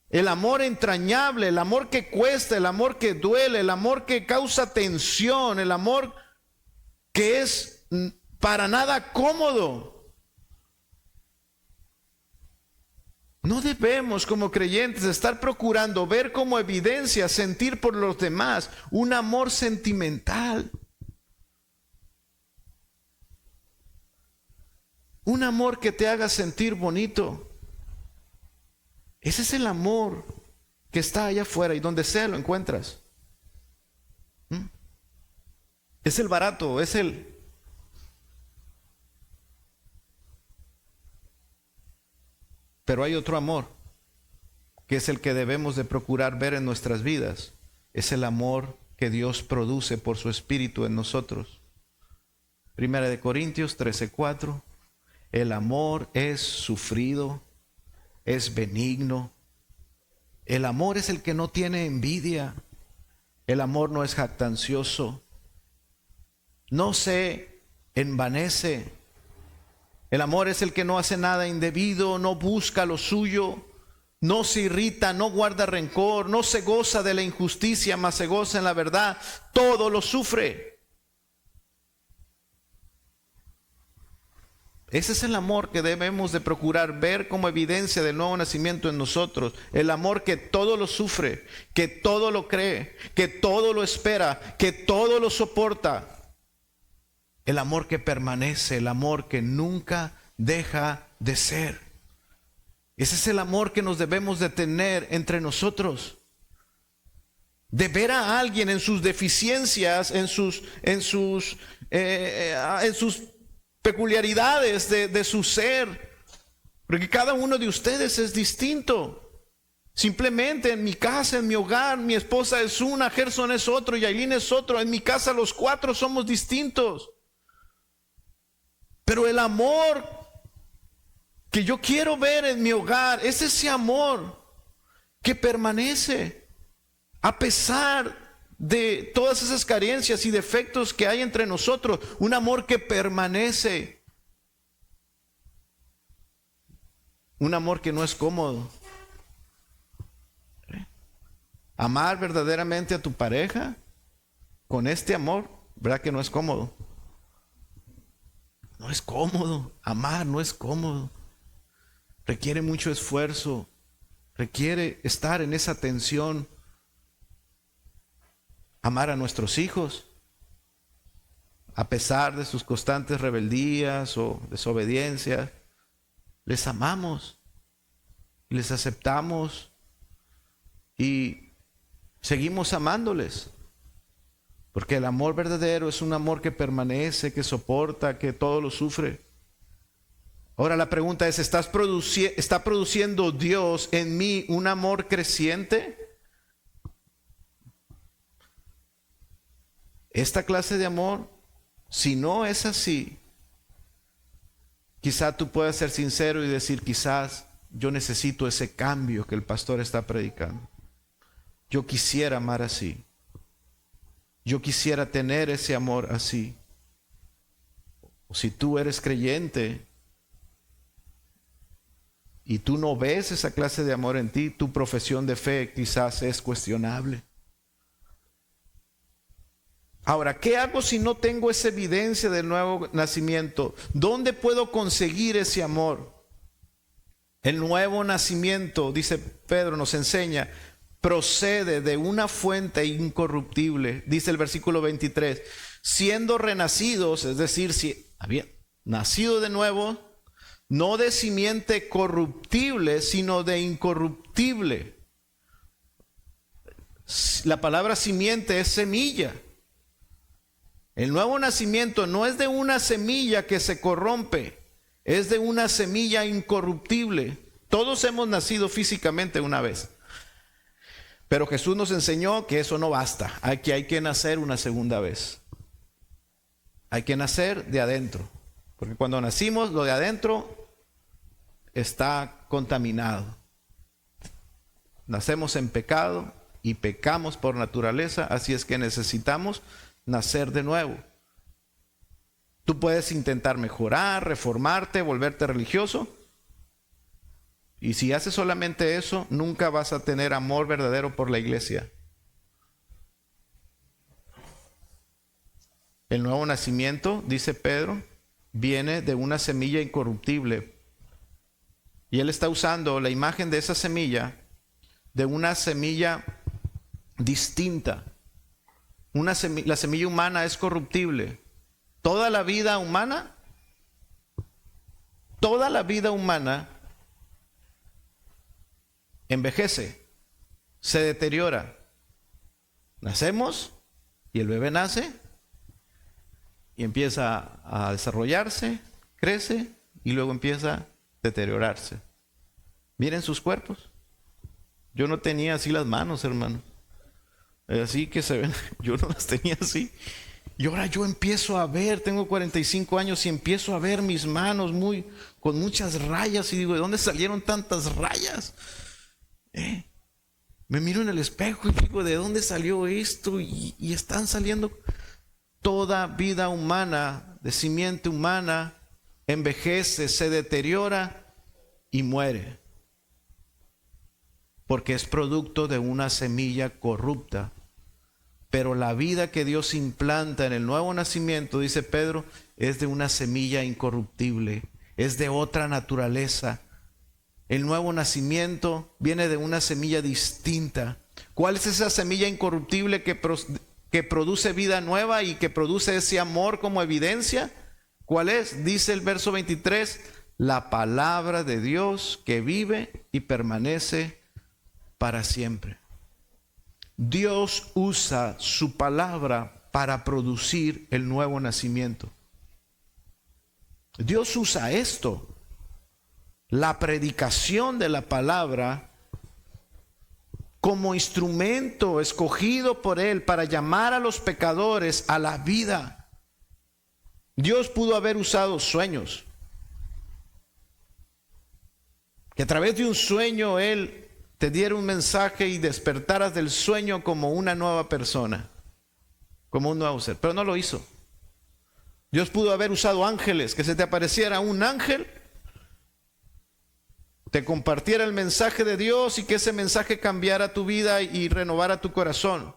El amor entrañable, el amor que cuesta, el amor que duele, el amor que causa tensión, el amor que es para nada cómodo. No debemos como creyentes estar procurando ver como evidencia, sentir por los demás un amor sentimental. Un amor que te haga sentir bonito. Ese es el amor que está allá afuera y donde sea lo encuentras. Es el barato, es el... Pero hay otro amor, que es el que debemos de procurar ver en nuestras vidas. Es el amor que Dios produce por su Espíritu en nosotros. Primera de Corintios 13:4. El amor es sufrido, es benigno. El amor es el que no tiene envidia. El amor no es jactancioso. No se envanece. El amor es el que no hace nada indebido, no busca lo suyo, no se irrita, no guarda rencor, no se goza de la injusticia, mas se goza en la verdad. Todo lo sufre. Ese es el amor que debemos de procurar ver como evidencia del nuevo nacimiento en nosotros. El amor que todo lo sufre, que todo lo cree, que todo lo espera, que todo lo soporta. El amor que permanece, el amor que nunca deja de ser. Ese es el amor que nos debemos de tener entre nosotros. De ver a alguien en sus deficiencias, en sus peculiaridades de su ser. Porque cada uno de ustedes es distinto. Simplemente en mi casa, en mi hogar, mi esposa es una, Gerson es otro y Aileen es otro. En mi casa los cuatro somos distintos. Pero el amor que yo quiero ver en mi hogar es ese amor que permanece a pesar de todas esas carencias y defectos que hay entre nosotros. Un amor que permanece. Un amor que no es cómodo. Amar verdaderamente a tu pareja con este amor, ¿verdad que no es cómodo? No es cómodo, amar no es cómodo. Requiere mucho esfuerzo, requiere estar en esa tensión. Amar a nuestros hijos, a pesar de sus constantes rebeldías o desobediencias, les amamos, les aceptamos y seguimos amándoles. Porque el amor verdadero es un amor que permanece, que soporta, que todo lo sufre. Ahora la pregunta es, ¿está produciendo Dios en mí un amor creciente? Esta clase de amor, si no es así, quizá tú puedas ser sincero y decir, quizás yo necesito ese cambio que el pastor está predicando. Yo quisiera amar así. Yo quisiera tener ese amor así. O si tú eres creyente y tú no ves esa clase de amor en ti, tu profesión de fe quizás es cuestionable. Ahora, ¿qué hago si no tengo esa evidencia del nuevo nacimiento? ¿Dónde puedo conseguir ese amor? El nuevo nacimiento, dice Pedro, nos enseña, procede de una fuente incorruptible, dice el versículo 23, siendo renacidos, es decir, si había nacido de nuevo, no de simiente corruptible, sino de incorruptible. La palabra simiente es semilla. El nuevo nacimiento no es de una semilla que se corrompe, es de una semilla incorruptible. Todos hemos nacido físicamente una vez, pero Jesús nos enseñó que eso no basta, hay que nacer una segunda vez. Hay que nacer de adentro, porque cuando nacimos lo de adentro está contaminado. Nacemos en pecado y pecamos por naturaleza, así es que necesitamos nacer de nuevo. Tú puedes intentar mejorar, reformarte, volverte religioso, y si haces solamente eso, nunca vas a tener amor verdadero por la iglesia. El nuevo nacimiento, dice Pedro, viene de una semilla incorruptible. Y él está usando la imagen de esa semilla, de una semilla distinta. La semilla humana es corruptible. Toda la vida humana envejece, se deteriora. Nacemos y el bebé nace y empieza a desarrollarse, crece y luego empieza a deteriorarse. Miren sus cuerpos. Yo no tenía así las manos, hermano. Así que se ven, yo no las tenía así. Y ahora yo empiezo a ver, tengo 45 años y empiezo a ver mis manos con muchas rayas y digo, ¿de dónde salieron tantas rayas? Me miro en el espejo y digo, ¿de dónde salió esto? Y están saliendo. Toda vida humana, de simiente humana, envejece, se deteriora y muere. Porque es producto de una semilla corrupta. Pero la vida que Dios implanta en el nuevo nacimiento, dice Pedro, es de una semilla incorruptible, es de otra naturaleza. El nuevo nacimiento viene de una semilla distinta. ¿Cuál es esa semilla incorruptible que produce vida nueva y que produce ese amor como evidencia? ¿Cuál es? Dice el verso 23, la palabra de Dios que vive y permanece para siempre. Dios usa su palabra para producir el nuevo nacimiento. Dios usa esto, la predicación de la palabra, como instrumento escogido por Él para llamar a los pecadores a la vida. Dios pudo haber usado sueños, que a través de un sueño Él te diera un mensaje y despertaras del sueño como una nueva persona, como un nuevo ser, pero no lo hizo. Dios pudo haber usado ángeles, que se te apareciera un ángel, te compartiera el mensaje de Dios y que ese mensaje cambiara tu vida y renovara tu corazón.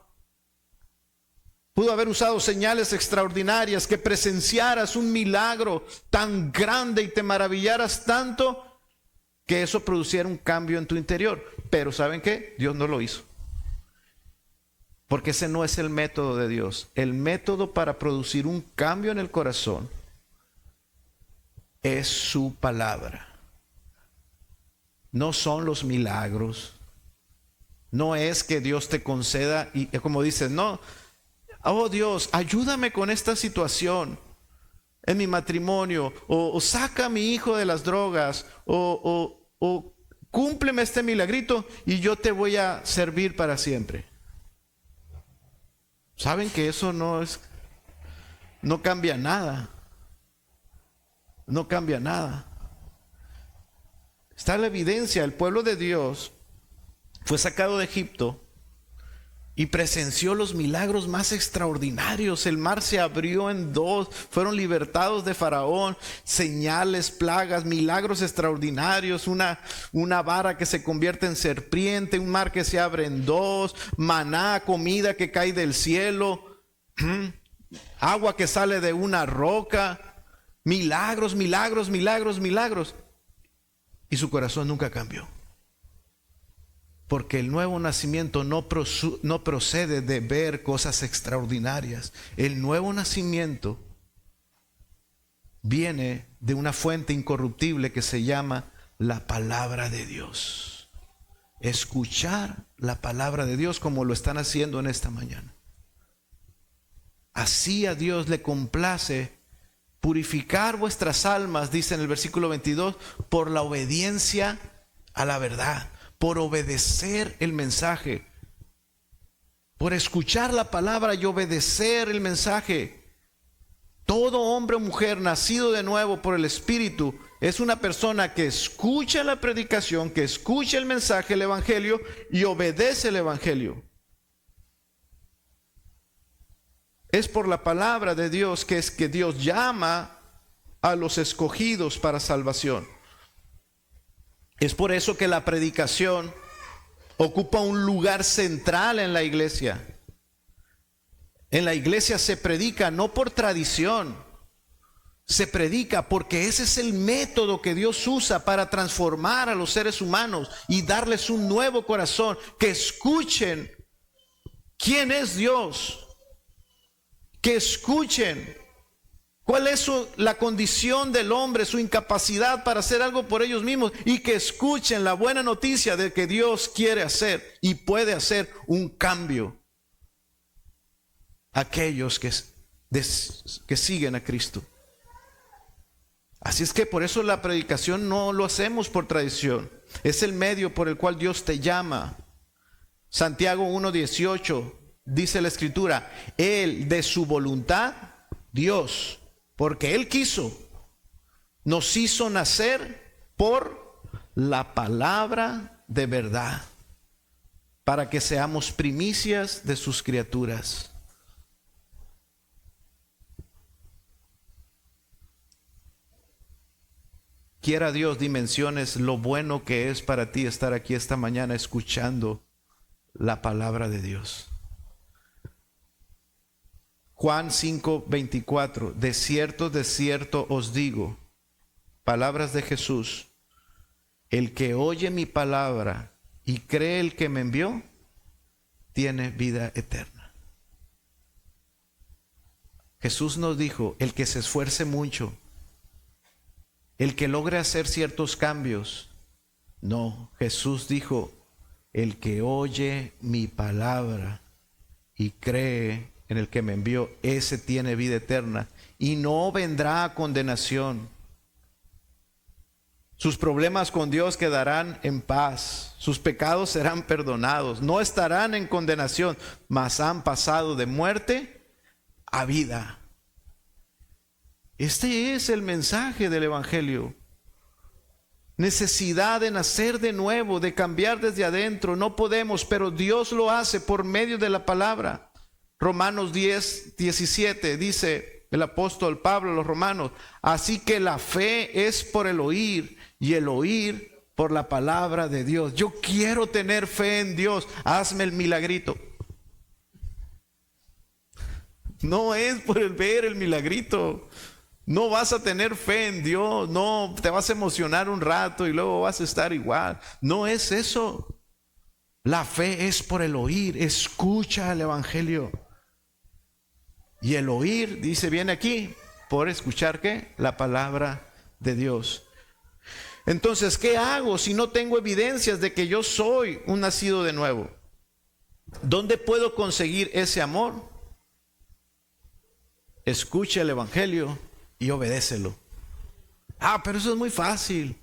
Pudo haber usado señales extraordinarias, que presenciaras un milagro tan grande y te maravillaras tanto que eso produciera un cambio en tu interior. Pero ¿saben qué? Dios no lo hizo. Porque ese no es el método de Dios. El método para producir un cambio en el corazón es su palabra. No son los milagros. No es que Dios te conceda y como dices, no, oh Dios, ayúdame con esta situación en mi matrimonio, o saca a mi hijo de las drogas, o cúmpleme este milagrito y yo te voy a servir para siempre. ¿Saben que eso no cambia nada? No cambia nada. Está la evidencia, el pueblo de Dios fue sacado de Egipto y presenció los milagros más extraordinarios. El mar se abrió en dos, fueron libertados de Faraón, señales, plagas, milagros extraordinarios, una vara que se convierte en serpiente, un mar que se abre en dos, maná, comida que cae del cielo, agua que sale de una roca, milagros, milagros, milagros, milagros. Y su corazón nunca cambió. Porque el nuevo nacimiento no procede de ver cosas extraordinarias. El nuevo nacimiento viene de una fuente incorruptible que se llama la palabra de Dios. Escuchar la palabra de Dios como lo están haciendo en esta mañana. Así a Dios le complace purificar vuestras almas, dice en el versículo 22, por la obediencia a la verdad. Por obedecer el mensaje, por escuchar la palabra y obedecer el mensaje. Todo hombre o mujer nacido de nuevo por el Espíritu es una persona que escucha la predicación, que escucha el mensaje, el Evangelio, y obedece el Evangelio. Es por la palabra de Dios que es que Dios llama a los escogidos para salvación. Es por eso que la predicación ocupa un lugar central en la iglesia. En la iglesia se predica no por tradición, se predica porque ese es el método que Dios usa para transformar a los seres humanos y darles un nuevo corazón, que escuchen quién es Dios, que escuchen cuál es la condición del hombre, su incapacidad para hacer algo por ellos mismos, y que escuchen la buena noticia de que Dios quiere hacer y puede hacer un cambio a aquellos que siguen a Cristo. Así es que por eso la predicación no lo hacemos por tradición, es el medio por el cual Dios te llama. Santiago 1:18 dice la Escritura: Él de su voluntad, Dios, porque Él quiso, nos hizo nacer por la palabra de verdad, para que seamos primicias de sus criaturas. Quiera Dios dimensiones lo bueno que es para ti estar aquí esta mañana escuchando la palabra de Dios. Juan 5:24, de cierto os digo, palabras de Jesús, el que oye mi palabra y cree el que me envió, tiene vida eterna. Jesús nos dijo, el que se esfuerce mucho, el que logre hacer ciertos cambios. No, Jesús dijo, el que oye mi palabra y cree en el que me envió, ese tiene vida eterna y no vendrá a condenación. Sus problemas con Dios quedarán en paz, sus pecados serán perdonados, no estarán en condenación, mas han pasado de muerte a vida. Este es el mensaje del Evangelio. Necesidad de nacer de nuevo, de cambiar desde adentro. No podemos, pero Dios lo hace por medio de la palabra. Romanos 10:17 dice el apóstol Pablo a los romanos: así que la fe es por el oír y el oír por la palabra de Dios. Yo quiero tener fe en Dios, hazme el milagrito. No es por el ver el milagrito. No vas a tener fe en Dios, no te vas a emocionar un rato y luego vas a estar igual. No es eso. La fe es por el oír. Escucha el Evangelio. Y el oír, dice, viene aquí por escuchar ¿qué? La palabra de Dios. Entonces, ¿qué hago si no tengo evidencias de que yo soy un nacido de nuevo? ¿Dónde puedo conseguir ese amor? Escucha el Evangelio y obedécelo. Ah, pero eso es muy fácil.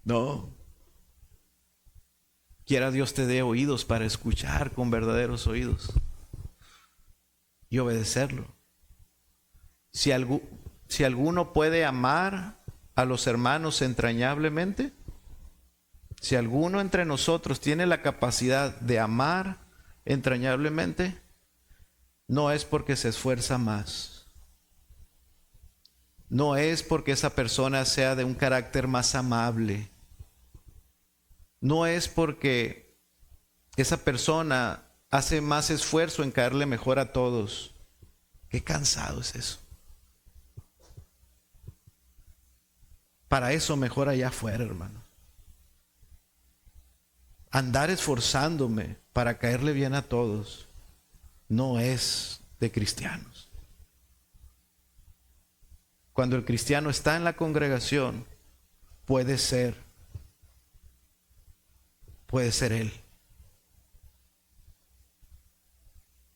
No. Quiera Dios te dé oídos para escuchar con verdaderos oídos y obedecerlo. Si alguno puede amar a los hermanos entrañablemente, Si alguno entre nosotros tiene la capacidad de amar entrañablemente, no es porque se esfuerza más. No es porque esa persona sea de un carácter más amable. No es porque esa persona hace más esfuerzo en caerle mejor a todos. Qué cansado es eso. Para eso mejor allá afuera, hermano. Andar esforzándome para caerle bien a todos no es de cristianos. Cuando el cristiano está en la congregación, puede ser él.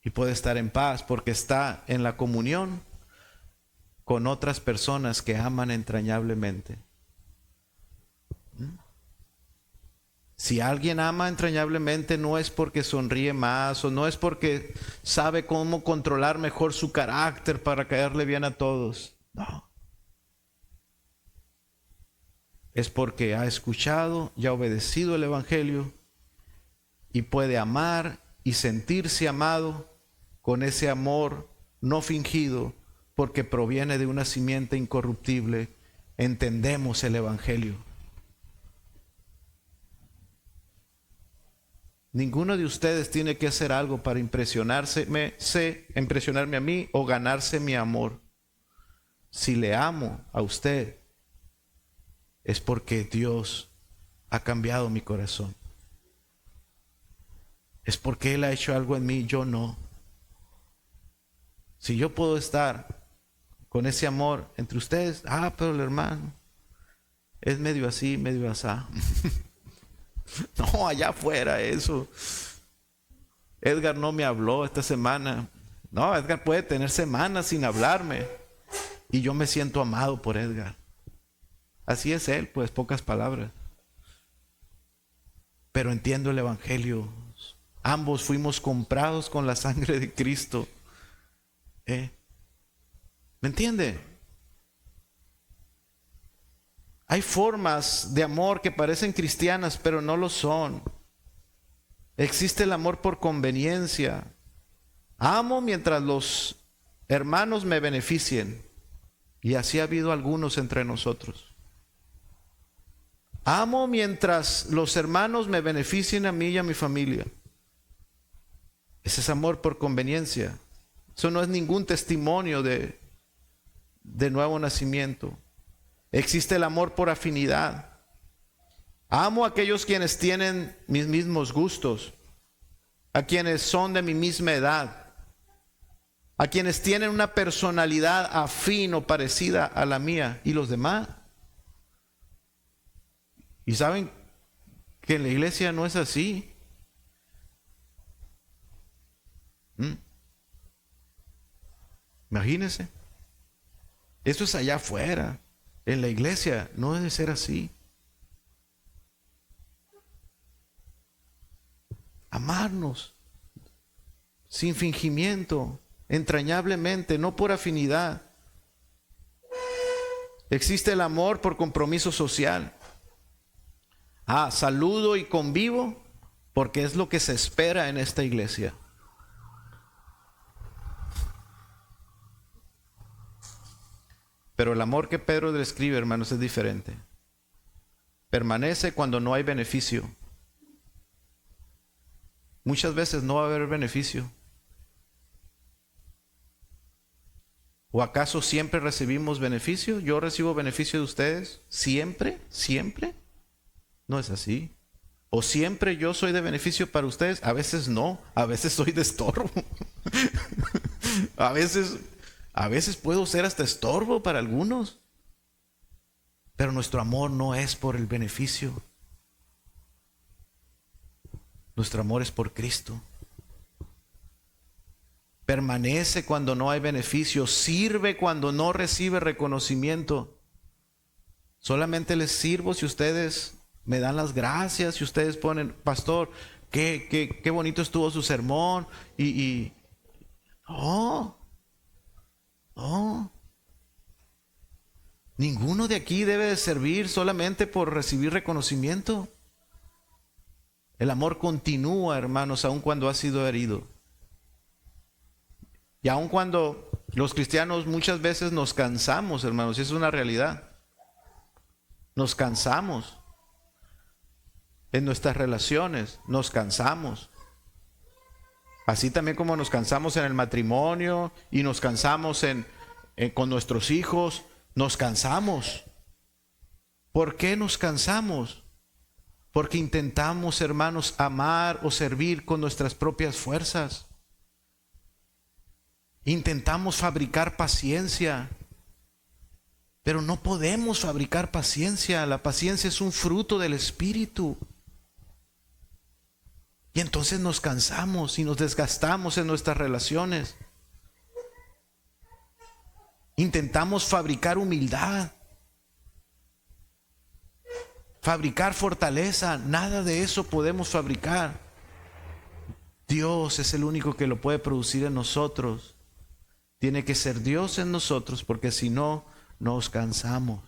Y puede estar en paz porque está en la comunión con otras personas que aman entrañablemente. Si alguien ama entrañablemente, no es porque sonríe más o no es porque sabe cómo controlar mejor su carácter para caerle bien a todos. No. Es porque ha escuchado y ha obedecido el Evangelio y puede amar y sentirse amado con ese amor no fingido porque proviene de una simiente incorruptible. Entendemos el Evangelio. Ninguno de ustedes tiene que hacer algo para impresionarme a mí o ganarse mi amor. Si le amo a usted, es porque Dios ha cambiado mi corazón. Es porque Él ha hecho algo en mí, yo no. Si yo puedo estar con ese amor entre ustedes, pero el hermano es medio así, medio asá. No, allá afuera eso. Edgar no me habló esta semana. No, Edgar puede tener semanas sin hablarme y yo me siento amado por Edgar. Así es él, pues, pocas palabras. Pero entiendo el Evangelio. Ambos fuimos comprados con la sangre de Cristo. ¿Me entiende? Hay formas de amor que parecen cristianas, pero no lo son. Existe el amor por conveniencia. Amo mientras los hermanos me beneficien. Y así ha habido algunos entre nosotros. Amo mientras los hermanos me beneficien a mí y a mi familia. Ese es amor por conveniencia. Eso no es ningún testimonio de nuevo nacimiento. Existe el amor por afinidad. Amo a aquellos quienes tienen mis mismos gustos, a quienes son de mi misma edad, a quienes tienen una personalidad afín o parecida a la mía y los demás. Y saben que en la iglesia no es así. Imagínense. Eso es allá afuera. En la iglesia no debe ser así. Amarnos sin fingimiento, entrañablemente, no por afinidad. Existe el amor por compromiso social. Saludo y convivo porque es lo que se espera en esta iglesia. Pero el amor que Pedro describe, hermanos, es diferente. Permanece cuando no hay beneficio. Muchas veces no va a haber beneficio. ¿O acaso siempre recibimos beneficio? ¿Yo recibo beneficio de ustedes? ¿Siempre? ¿Siempre? No es así. ¿O siempre yo soy de beneficio para ustedes? A veces no. A veces soy de estorbo. A veces puedo ser hasta estorbo para algunos. Pero nuestro amor no es por el beneficio. Nuestro amor es por Cristo. Permanece cuando no hay beneficio. Sirve cuando no recibe reconocimiento. Solamente les sirvo si ustedes me dan las gracias, si ustedes ponen, pastor, qué bonito estuvo su sermón. No. Ninguno de aquí debe de servir solamente por recibir reconocimiento. El amor continúa, hermanos, aun cuando ha sido herido. Y aun cuando los cristianos muchas veces nos cansamos, hermanos, y es una realidad. Nos cansamos en nuestras relaciones, nos cansamos. Así también como nos cansamos en el matrimonio y nos cansamos con nuestros hijos, nos cansamos. ¿Por qué nos cansamos? Porque intentamos, hermanos, amar o servir con nuestras propias fuerzas. Intentamos fabricar paciencia, pero no podemos fabricar paciencia. La paciencia es un fruto del Espíritu. Y entonces nos cansamos y nos desgastamos en nuestras relaciones. Intentamos fabricar humildad, fabricar fortaleza. Nada de eso podemos fabricar. Dios es el único que lo puede producir en nosotros. Tiene que ser Dios en nosotros, porque si no, nos cansamos.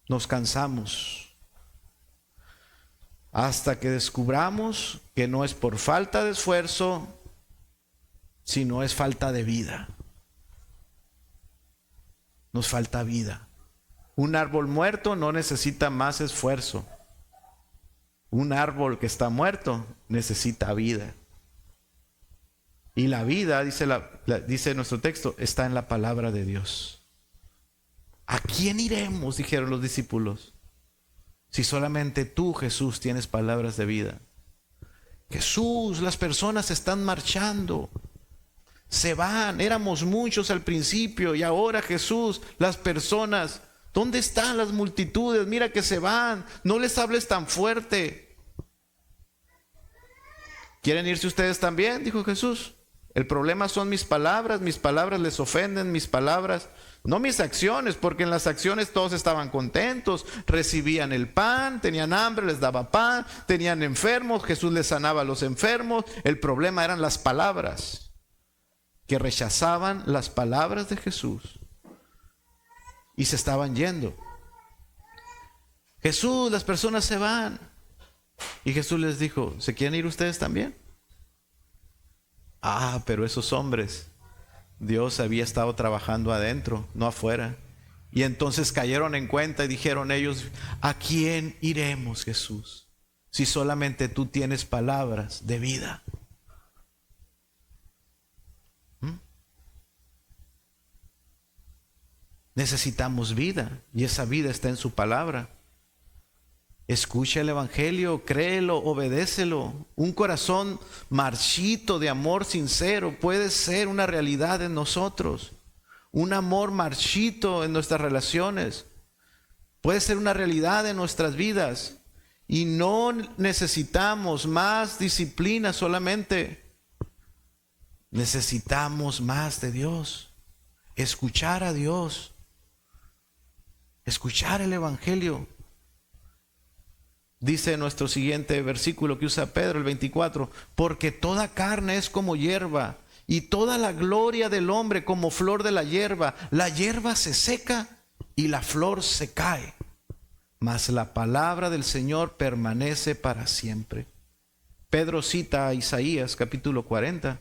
Nos cansamos. Hasta que descubramos que no es por falta de esfuerzo, sino es falta de vida. Nos falta vida. Un árbol muerto no necesita más esfuerzo. Un árbol que está muerto necesita vida. Y la vida, dice nuestro texto, está en la palabra de Dios. ¿A quién iremos?, dijeron los discípulos, si solamente tú, Jesús, tienes palabras de vida. Jesús, las personas están marchando, se van. Éramos muchos al principio y ahora, Jesús, las personas, ¿dónde están las multitudes? Mira que se van, no les hables tan fuerte. ¿Quieren irse ustedes también?, dijo Jesús. El problema son mis palabras les ofenden, mis palabras, no mis acciones, porque en las acciones todos estaban contentos, recibían el pan, tenían hambre, les daba pan, tenían enfermos, Jesús les sanaba a los enfermos. El problema eran las palabras, que rechazaban las palabras de Jesús y se estaban yendo. Jesús, las personas se van. Y Jesús les dijo, ¿se quieren ir ustedes también? Pero esos hombres, Dios había estado trabajando adentro, no afuera. Y entonces cayeron en cuenta y dijeron ellos, ¿a quién iremos, Jesús, si solamente tú tienes palabras de vida? Necesitamos vida, y esa vida está en su palabra. Escucha el evangelio, créelo, obedécelo. Un corazón marchito de amor sincero puede ser una realidad en nosotros. Un amor marchito en nuestras relaciones puede ser una realidad en nuestras vidas. Y no necesitamos más disciplina solamente. Necesitamos más de Dios. Escuchar a Dios. Escuchar el evangelio. Dice nuestro siguiente versículo que usa Pedro, el 24, porque toda carne es como hierba, y toda la gloria del hombre como flor de la hierba. La hierba se seca y la flor se cae, mas la palabra del Señor permanece para siempre. Pedro cita a Isaías capítulo 40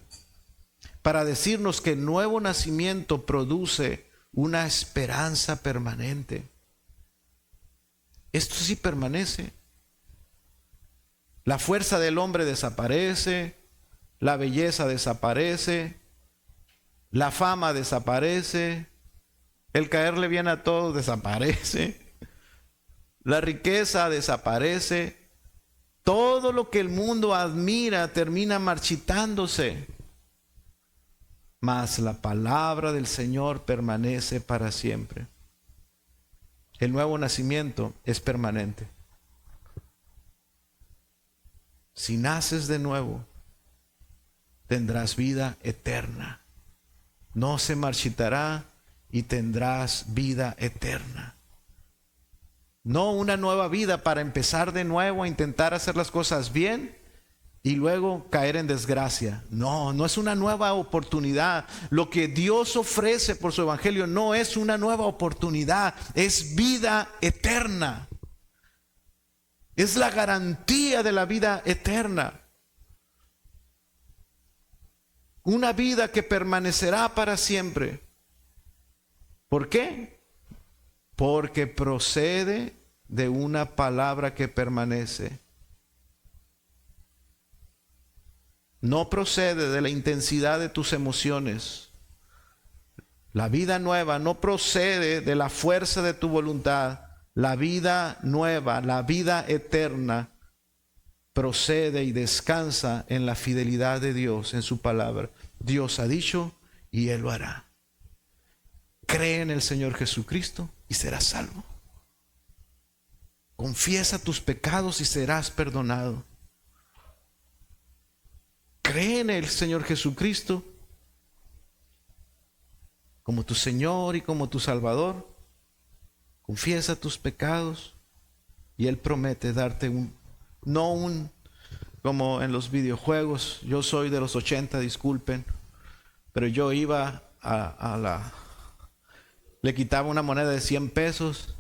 para decirnos que el nuevo nacimiento produce una esperanza permanente. Esto sí permanece. La fuerza del hombre desaparece, la belleza desaparece, la fama desaparece, el caerle bien a todos desaparece, la riqueza desaparece, todo lo que el mundo admira termina marchitándose, mas la palabra del Señor permanece para siempre. El nuevo nacimiento es permanente. Si naces de nuevo, tendrás vida eterna. No se marchitará y tendrás vida eterna. No una nueva vida para empezar de nuevo a intentar hacer las cosas bien y luego caer en desgracia. No, no es una nueva oportunidad. Lo que Dios ofrece por su evangelio no es una nueva oportunidad, es vida eterna. Es la garantía de la vida eterna. Una vida que permanecerá para siempre. ¿Por qué? Porque procede de una palabra que permanece. No procede de la intensidad de tus emociones. La vida nueva no procede de la fuerza de tu voluntad. La vida nueva, la vida eterna, procede y descansa en la fidelidad de Dios, en su palabra. Dios ha dicho y Él lo hará. Cree en el Señor Jesucristo y serás salvo. Confiesa tus pecados y serás perdonado. Cree en el Señor Jesucristo como tu Señor y como tu Salvador. Confiesa tus pecados y Él promete darte como en los videojuegos. Yo soy de los 80, disculpen, pero yo iba le quitaba una moneda de 100 pesos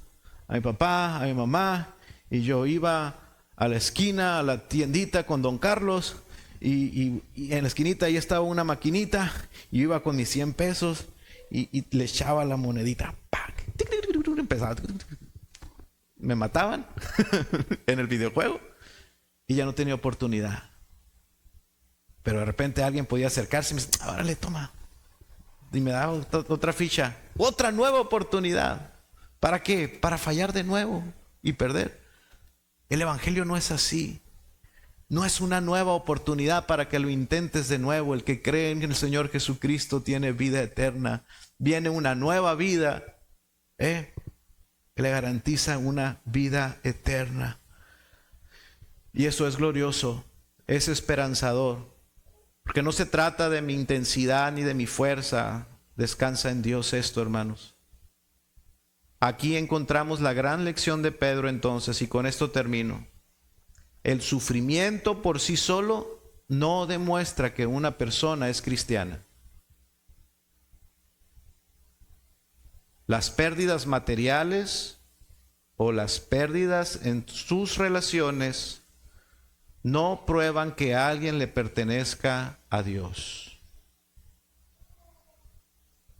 a mi papá, a mi mamá, y yo iba a la esquina, a la tiendita con Don Carlos, y en la esquinita ahí estaba una maquinita, y yo iba con mis 100 pesos y le echaba la monedita. Empezaba. Me mataban en el videojuego y ya no tenía oportunidad. Pero de repente alguien podía acercarse y me decía, órale, toma. Y me daba otra ficha, otra nueva oportunidad. ¿Para qué? Para fallar de nuevo y perder. El Evangelio no es así. No es una nueva oportunidad para que lo intentes de nuevo. El que cree en el Señor Jesucristo tiene vida eterna. Viene una nueva vida, que le garantiza una vida eterna. Y eso es glorioso, es esperanzador. Porque no se trata de mi intensidad ni de mi fuerza. Descansa en Dios esto, hermanos. Aquí encontramos la gran lección de Pedro entonces, y con esto termino. El sufrimiento por sí solo no demuestra que una persona es cristiana. Las pérdidas materiales o las pérdidas en sus relaciones no prueban que alguien le pertenezca a Dios.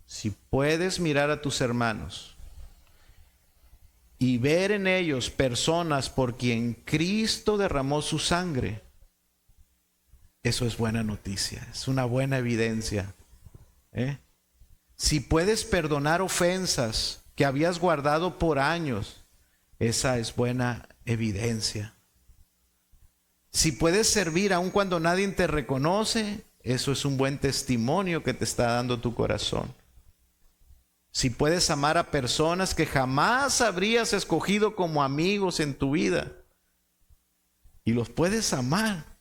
Si puedes mirar a tus hermanos y ver en ellos personas por quien Cristo derramó su sangre, eso es buena noticia, es una buena evidencia. Si puedes perdonar ofensas que habías guardado por años, esa es buena evidencia. Si puedes servir aun cuando nadie te reconoce, eso es un buen testimonio que te está dando tu corazón. Si puedes amar a personas que jamás habrías escogido como amigos en tu vida y los puedes amar,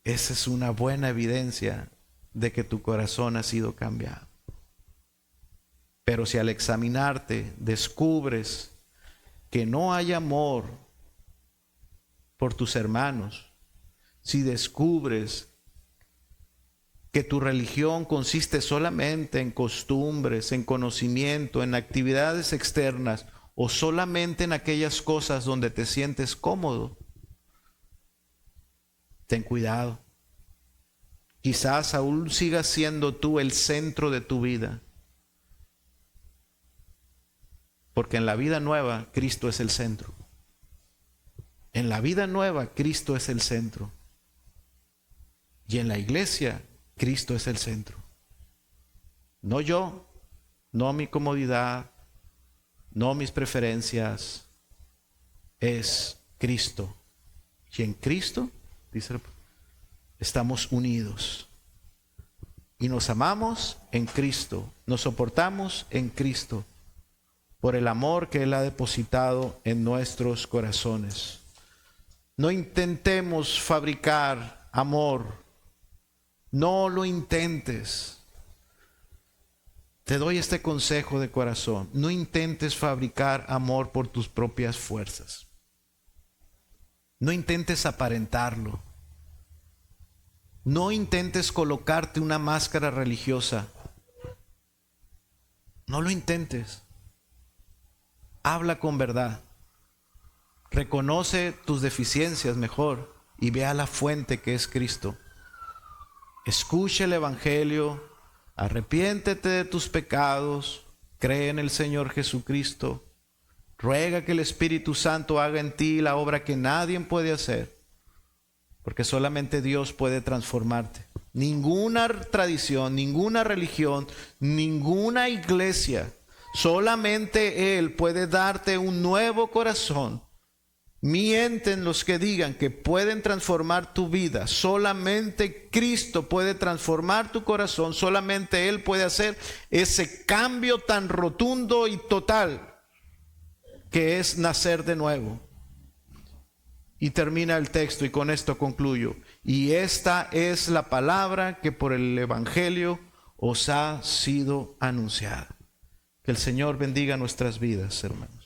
esa es una buena evidencia de que tu corazón ha sido cambiado. Pero si al examinarte descubres que no hay amor por tus hermanos, si descubres que tu religión consiste solamente en costumbres, en conocimiento, en actividades externas o solamente en aquellas cosas donde te sientes cómodo, ten cuidado. Quizás aún sigas siendo tú el centro de tu vida, porque en la vida nueva Cristo es el centro. En la vida nueva Cristo es el centro. Y en la iglesia Cristo es el centro. No yo, no mi comodidad, no mis preferencias. Es Cristo. Y en Cristo, dice, estamos unidos. Y nos amamos en Cristo. Nos soportamos en Cristo. Por el amor que Él ha depositado en nuestros corazones. No intentemos fabricar amor. No lo intentes. Te doy este consejo de corazón. No intentes fabricar amor por tus propias fuerzas. No intentes aparentarlo. No intentes colocarte una máscara religiosa. No lo intentes. Habla con verdad. Reconoce tus deficiencias mejor y ve a la fuente que es Cristo. Escucha el Evangelio, arrepiéntete de tus pecados, cree en el Señor Jesucristo, ruega que el Espíritu Santo haga en ti la obra que nadie puede hacer, porque solamente Dios puede transformarte. Ninguna tradición, ninguna religión, ninguna iglesia, solamente Él puede darte un nuevo corazón. Mienten los que digan que pueden transformar tu vida. Solamente Cristo puede transformar tu corazón. Solamente Él puede hacer ese cambio tan rotundo y total que es nacer de nuevo. Y termina el texto y con esto concluyo. Y esta es la palabra que por el Evangelio os ha sido anunciada. Que el Señor bendiga nuestras vidas, hermanos.